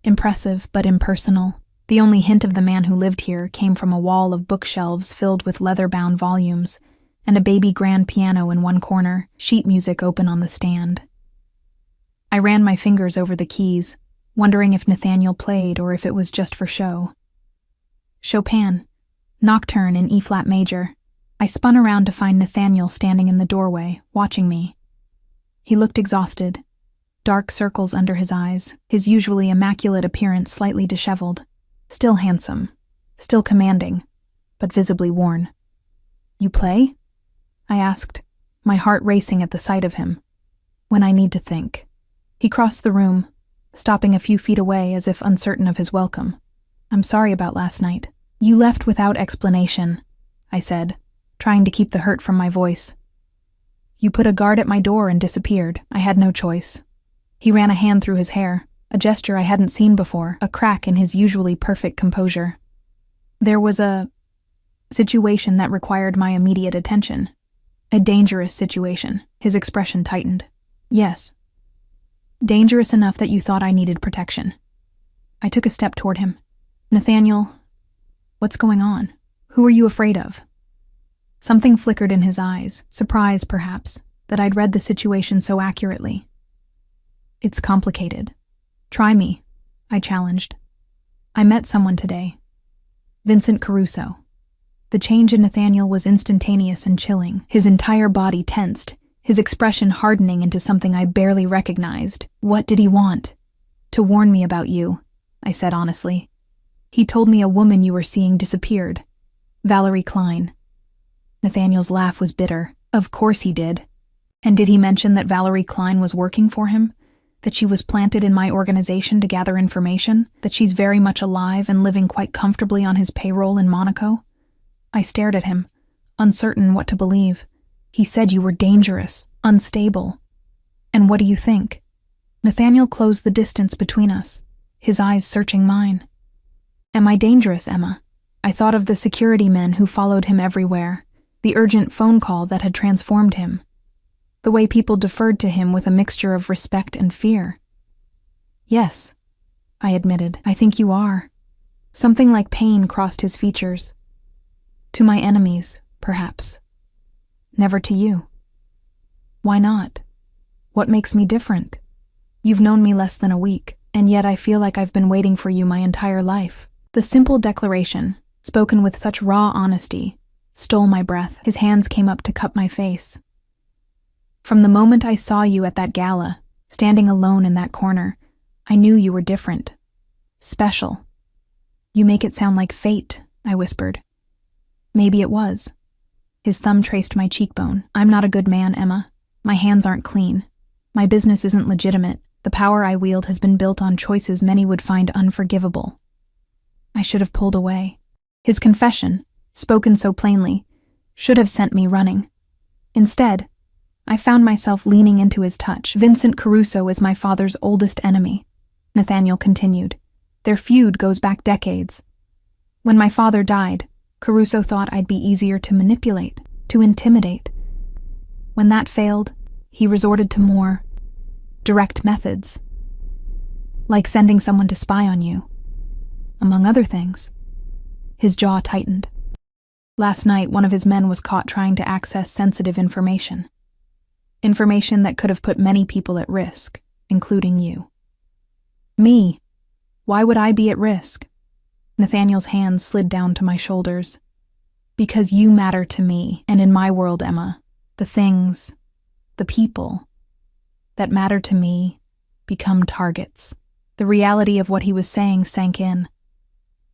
Impressive but impersonal. The only hint of the man who lived here came from a wall of bookshelves filled with leather-bound volumes, and a baby grand piano in one corner, sheet music open on the stand. I ran my fingers over the keys, wondering if Nathaniel played or if it was just for show. Chopin, Nocturne in E-flat major. I spun around to find Nathaniel standing in the doorway, watching me. He looked exhausted, dark circles under his eyes, his usually immaculate appearance slightly disheveled. Still handsome, still commanding, but visibly worn. "You play?" I asked, my heart racing at the sight of him. "When I need to think." He crossed the room, stopping a few feet away as if uncertain of his welcome. "I'm sorry about last night." "You left without explanation," I said, trying to keep the hurt from my voice. "You put a guard at my door and disappeared. I had no choice." He ran a hand through his hair, a gesture I hadn't seen before, a crack in his usually perfect composure. "There was a situation that required my immediate attention. A dangerous situation." His expression tightened. "Yes. Dangerous enough that you thought I needed protection." I took a step toward him. "Nathaniel, what's going on? Who are you afraid of?" Something flickered in his eyes, surprise perhaps, that I'd read the situation so accurately. "It's complicated. Try me," I challenged. "I met someone today. Vincent Caruso." The change in Nathaniel was instantaneous and chilling, his entire body tensed, his expression hardening into something I barely recognized. "What did he want?" "To warn me about you," I said honestly. "He told me a woman you were seeing disappeared. Valerie Klein." Nathaniel's laugh was bitter. "Of course he did. And did he mention that Valerie Klein was working for him? That she was planted in my organization to gather information? That she's very much alive and living quite comfortably on his payroll in Monaco?" I stared at him, uncertain what to believe. "He said you were dangerous, unstable. And what do you think?" Nathaniel closed the distance between us, his eyes searching mine. "Am I dangerous, Emma?" I thought of the security men who followed him everywhere, the urgent phone call that had transformed him, the way people deferred to him with a mixture of respect and fear. "Yes," I admitted, "I think you are." Something like pain crossed his features. "To my enemies, perhaps. Never to you." "Why not? What makes me different? You've known me less than a week, and yet I feel like I've been waiting for you my entire life." The simple declaration, spoken with such raw honesty, stole my breath. His hands came up to cup my face. "From the moment I saw you at that gala, standing alone in that corner, I knew you were different. Special." "You make it sound like fate," I whispered. "Maybe it was." His thumb traced my cheekbone. "I'm not a good man, Emma. My hands aren't clean. My business isn't legitimate. The power I wield has been built on choices many would find unforgivable." I should have pulled away. His confession, spoken so plainly, should have sent me running. Instead, I found myself leaning into his touch. Vincent Caruso is my father's oldest enemy, Nathaniel continued. Their feud goes back decades. When my father died, Caruso thought I'd be easier to manipulate, to intimidate. When that failed, he resorted to more direct methods, like sending someone to spy on you, among other things. His jaw tightened. Last night, one of his men was caught trying to access sensitive information. Information that could have put many people at risk, including you. Me? Why would I be at risk? Nathaniel's hands slid down to my shoulders. Because you matter to me, and in my world, Emma, the things, the people that matter to me become targets. The reality of what he was saying sank in.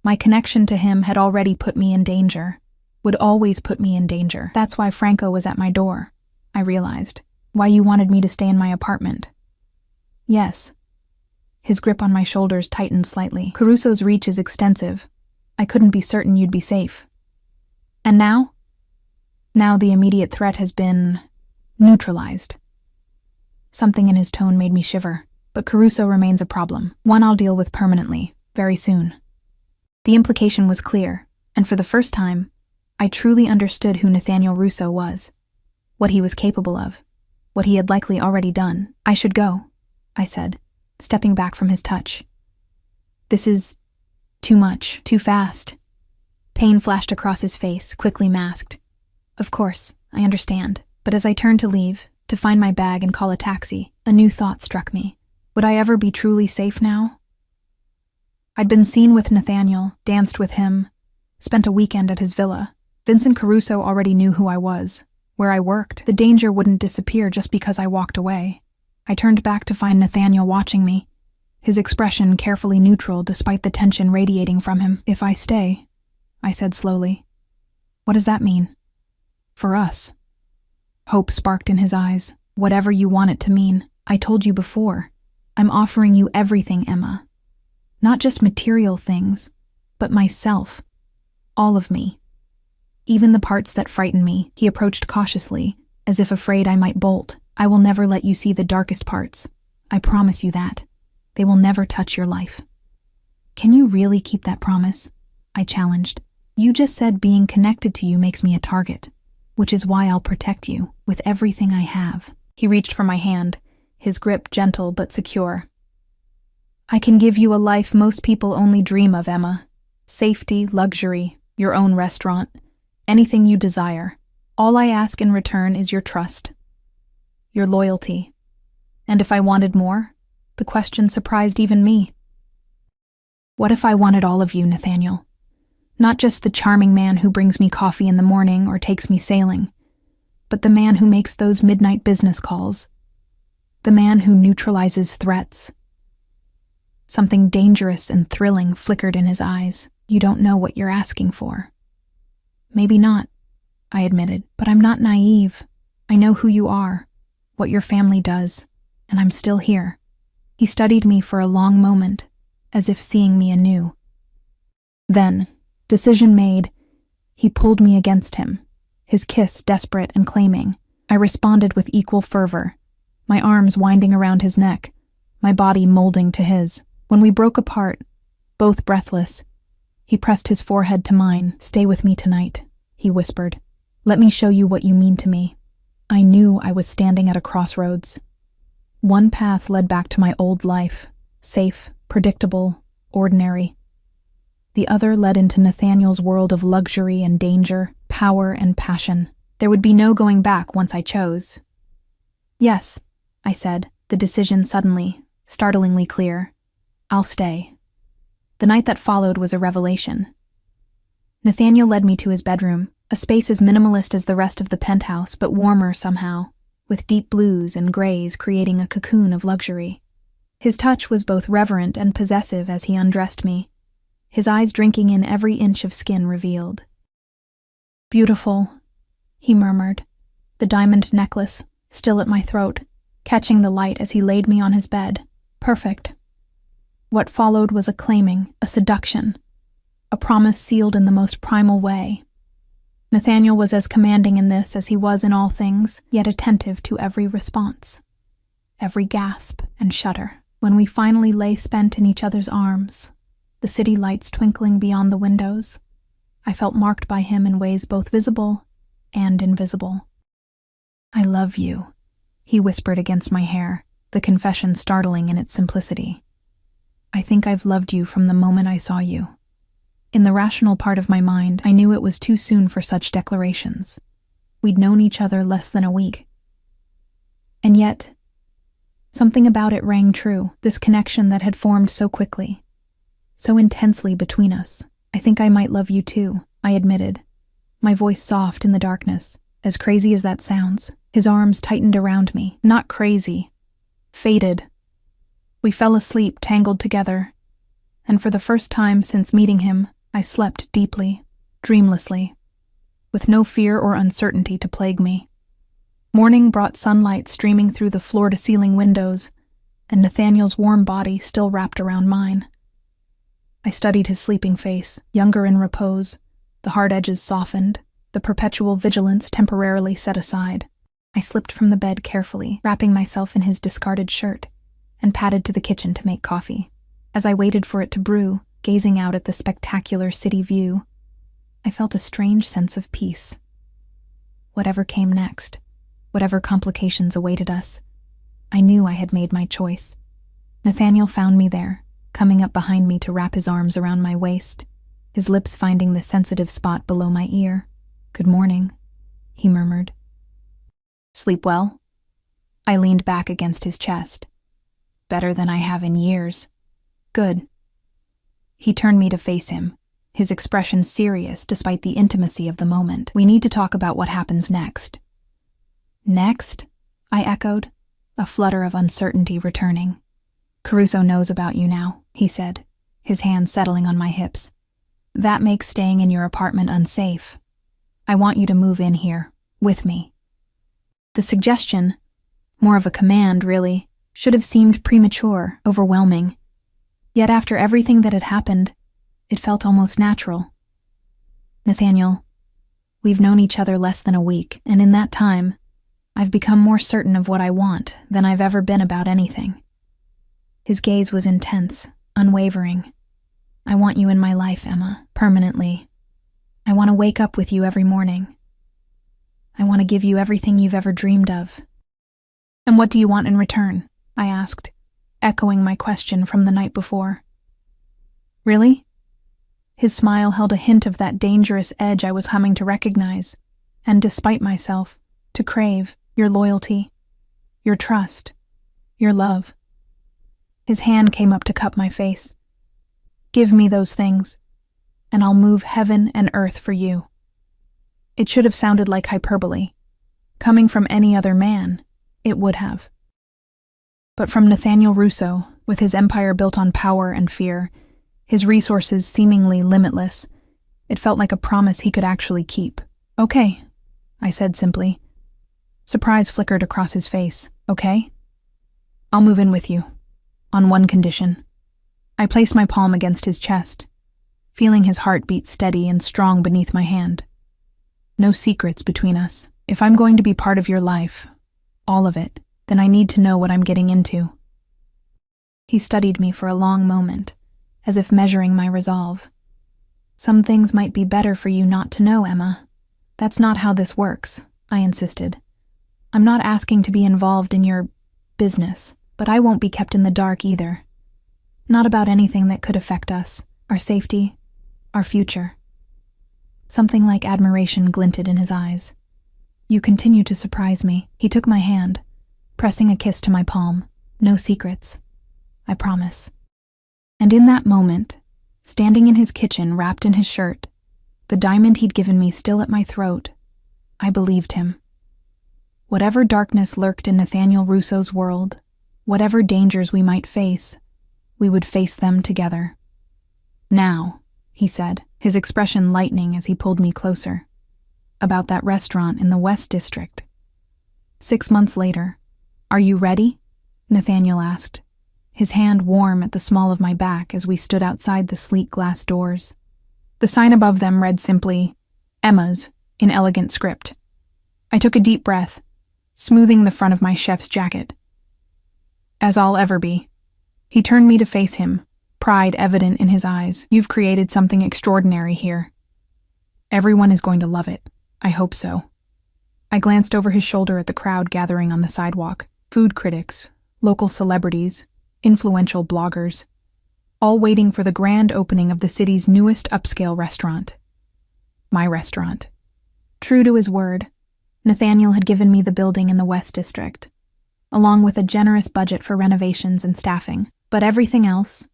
My connection to him had already put me in danger, would always put me in danger. That's why Franco was at my door, I realized. Why you wanted me to stay in my apartment. Yes. His grip on my shoulders tightened slightly. Caruso's reach is extensive. I couldn't be certain you'd be safe. And now? Now the immediate threat has been neutralized. Something in his tone made me shiver. But Caruso remains a problem, one I'll deal with permanently, very soon. The implication was clear, and for the first time, I truly understood who Nathaniel Russo was, what he was capable of, what he had likely already done. I should go, I said, stepping back from his touch. This is too much, too fast. Pain flashed across his face, quickly masked. Of course, I understand, but as I turned to leave, to find my bag and call a taxi, a new thought struck me. Would I ever be truly safe now? I'd been seen with Nathaniel, danced with him, spent a weekend at his villa. Vincent Caruso already knew who I was, where I worked. The danger wouldn't disappear just because I walked away. I turned back to find Nathaniel watching me, his expression carefully neutral despite the tension radiating from him. If I stay, I said slowly. What does that mean? For us. Hope sparked in his eyes. Whatever you want it to mean. I told you before. I'm offering you everything, Emma. Not just material things, but myself. All of me. Even the parts that frighten me. He approached cautiously, as if afraid I might bolt. I will never let you see the darkest parts. I promise you that. They will never touch your life. Can you really keep that promise? I challenged. You just said being connected to you makes me a target, which is why I'll protect you with everything I have. He reached for my hand, his grip gentle but secure. I can give you a life most people only dream of, Emma. Safety, luxury, your own restaurant, anything you desire. All I ask in return is your trust, your loyalty. And if I wanted more, the question surprised even me. What if I wanted all of you, Nathaniel? Not just the charming man who brings me coffee in the morning or takes me sailing, but the man who makes those midnight business calls. The man who neutralizes threats. Something dangerous and thrilling flickered in his eyes. You don't know what you're asking for. Maybe not, I admitted, but I'm not naive. I know who you are, what your family does, and I'm still here. He studied me for a long moment, as if seeing me anew. Then, decision made, he pulled me against him, his kiss desperate and claiming. I responded with equal fervor, my arms winding around his neck, my body molding to his. When we broke apart, both breathless, he pressed his forehead to mine. Stay with me tonight, he whispered. Let me show you what you mean to me. I knew I was standing at a crossroads. One path led back to my old life, safe, predictable, ordinary. The other led into Nathaniel's world of luxury and danger, power and passion. There would be no going back once I chose. Yes, I said, the decision suddenly, startlingly clear. I'll stay. The night that followed was a revelation. Nathaniel led me to his bedroom, a space as minimalist as the rest of the penthouse, but warmer somehow, with deep blues and grays creating a cocoon of luxury. His touch was both reverent and possessive as he undressed me, his eyes drinking in every inch of skin revealed. Beautiful, he murmured, the diamond necklace still at my throat, catching the light as he laid me on his bed. Perfect. What followed was a claiming, a seduction, a promise sealed in the most primal way. Nathaniel was as commanding in this as he was in all things, yet attentive to every response, every gasp and shudder. When we finally lay spent in each other's arms, the city lights twinkling beyond the windows, I felt marked by him in ways both visible and invisible. "I love you," he whispered against my hair, the confession startling in its simplicity. "I think I've loved you from the moment I saw you." In the rational part of my mind, I knew it was too soon for such declarations. We'd known each other less than a week. And yet, something about it rang true, this connection that had formed so quickly, so intensely between us. "I think I might love you too," I admitted, my voice soft in the darkness. As crazy as that sounds, his arms tightened around me. Not crazy, fated. We fell asleep, tangled together, and for the first time since meeting him, I slept deeply, dreamlessly, with no fear or uncertainty to plague me. Morning brought sunlight streaming through the floor-to-ceiling windows, and Nathaniel's warm body still wrapped around mine. I studied his sleeping face, younger in repose, the hard edges softened, the perpetual vigilance temporarily set aside. I slipped from the bed carefully, wrapping myself in his discarded shirt, and padded to the kitchen to make coffee. As I waited for it to brew, gazing out at the spectacular city view, I felt a strange sense of peace. Whatever came next, whatever complications awaited us, I knew I had made my choice. Nathaniel found me there, coming up behind me to wrap his arms around my waist, his lips finding the sensitive spot below my ear. "Good morning," he murmured. "Sleep well?" I leaned back against his chest. "Better than I have in years." "Good." He turned me to face him, his expression serious despite the intimacy of the moment. "We need to talk about what happens next." "Next?" I echoed, a flutter of uncertainty returning. "Caruso knows about you now," he said, his hands settling on my hips. "That makes staying in your apartment unsafe. I want you to move in here, with me." The suggestion, more of a command really, should have seemed premature, overwhelming. Yet after everything that had happened, it felt almost natural. "Nathaniel, we've known each other less than a week, and in that time, I've become more certain of what I want than I've ever been about anything." His gaze was intense, unwavering. "I want you in my life, Emma, permanently. I want to wake up with you every morning. I want to give you everything you've ever dreamed of." "And what do you want in return?" I asked, echoing my question from the night before. "Really?" His smile held a hint of that dangerous edge I was humming to recognize, and despite myself, to crave your loyalty, your trust, your love. His hand came up to cup my face. "Give me those things, and I'll move heaven and earth for you." It should have sounded like hyperbole. Coming from any other man, it would have. But from Nathaniel Russo, with his empire built on power and fear, his resources seemingly limitless, it felt like a promise he could actually keep. "Okay," I said simply. Surprise flickered across his face. "Okay? I'll move in with you, on one condition." I placed my palm against his chest, feeling his heart beat steady and strong beneath my hand. "No secrets between us. If I'm going to be part of your life, all of it, then I need to know what I'm getting into." He studied me for a long moment, as if measuring my resolve. "Some things might be better for you not to know, Emma. That's not how this works," I insisted. "I'm not asking to be involved in your business, but I won't be kept in the dark either. Not about anything that could affect us, our safety, our future." Something like admiration glinted in his eyes. "You continue to surprise me." He took my hand, pressing a kiss to my palm. "No secrets, I promise." And in that moment, standing in his kitchen wrapped in his shirt, the diamond he'd given me still at my throat, I believed him. Whatever darkness lurked in Nathaniel Russo's world, whatever dangers we might face, we would face them together. "Now," he said, his expression lightening as he pulled me closer. "About that restaurant in the West District." 6 months later. "Are you ready?" Nathaniel asked, his hand warm at the small of my back as we stood outside the sleek glass doors. The sign above them read simply, "Emma's, in elegant script. I took a deep breath, smoothing the front of my chef's jacket. As I'll ever be. He turned me to face him, pride evident in his eyes. You've created something extraordinary here. Everyone is going to love it. I hope so. I glanced over his shoulder at the crowd gathering on the sidewalk. Food critics, local celebrities, influential bloggers, all waiting for the grand opening of the city's newest upscale restaurant. My restaurant. True to his word, Nathaniel had given me the building in the West District, along with a generous budget for renovations and staffing. But everything else,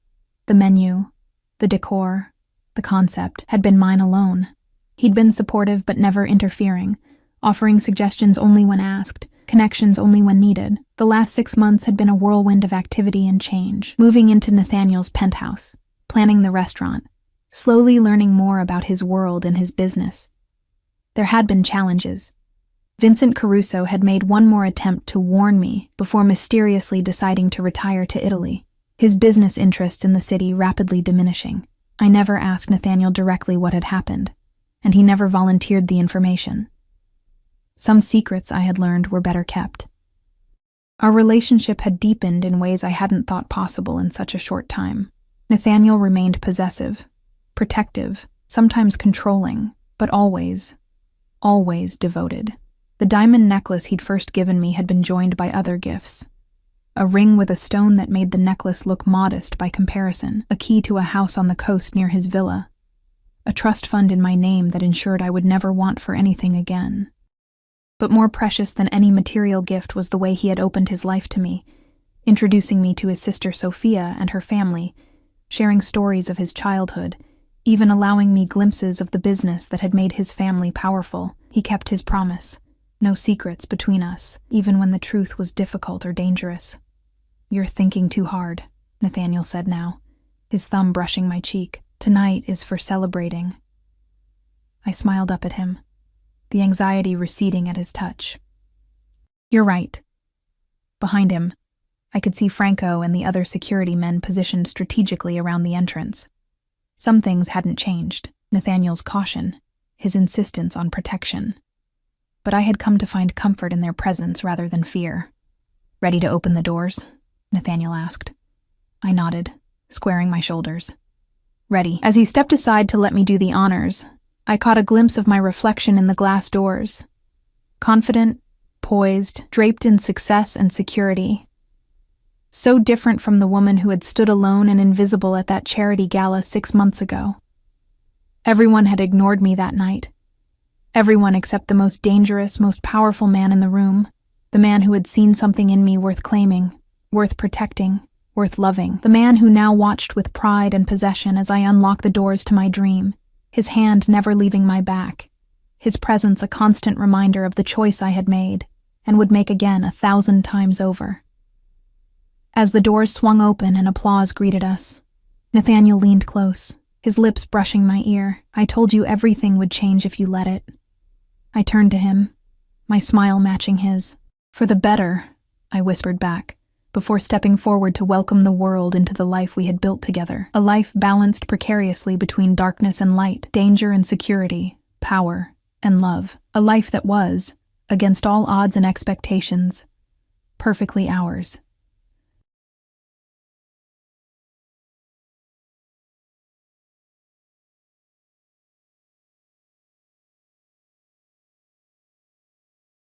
the menu, the decor, the concept, had been mine alone. He'd been supportive but never interfering, offering suggestions only when asked, connections only when needed. The last 6 months had been a whirlwind of activity and change. Moving into Nathaniel's penthouse, planning the restaurant, slowly learning more about his world and his business. There had been challenges. Vincent Caruso had made one more attempt to warn me before mysteriously deciding to retire to Italy, his business interests in the city rapidly diminishing. I never asked Nathaniel directly what had happened, and he never volunteered the information. Some secrets I had learned were better kept. Our relationship had deepened in ways I hadn't thought possible in such a short time. Nathaniel remained possessive, protective, sometimes controlling, but always devoted. The diamond necklace he'd first given me had been joined by other gifts. A ring with a stone that made the necklace look modest by comparison, a key to a house on the coast near his villa, a trust fund in my name that ensured I would never want for anything again. But more precious than any material gift was the way he had opened his life to me, introducing me to his sister Sophia and her family, sharing stories of his childhood, even allowing me glimpses of the business that had made his family powerful. He kept his promise. No secrets between us, even when the truth was difficult or dangerous. You're thinking too hard, Nathaniel said now, his thumb brushing my cheek. Tonight is for celebrating. I smiled up at him, the anxiety receding at his touch. You're right. Behind him, I could see Franco and the other security men positioned strategically around the entrance. Some things hadn't changed. Nathaniel's caution, his insistence on protection. But I had come to find comfort in their presence rather than fear. Ready to open the doors? Nathaniel asked. I nodded, squaring my shoulders. Ready. As he stepped aside to let me do the honors, I caught a glimpse of my reflection in the glass doors. Confident, poised, draped in success and security. So different from the woman who had stood alone and invisible at that charity gala 6 months ago. Everyone had ignored me that night. Everyone except the most dangerous, most powerful man in the room, the man who had seen something in me worth claiming, worth protecting, worth loving, the man who now watched with pride and possession as I unlocked the doors to my dream, his hand never leaving my back, his presence a constant reminder of the choice I had made and would make again 1,000 times over. As the doors swung open and applause greeted us, Nathaniel leaned close, his lips brushing my ear. I told you everything would change if you let it. I turned to him, my smile matching his. For the better, I whispered back, before stepping forward to welcome the world into the life we had built together. A life balanced precariously between darkness and light, danger and security, power and love. A life that was, against all odds and expectations, perfectly ours.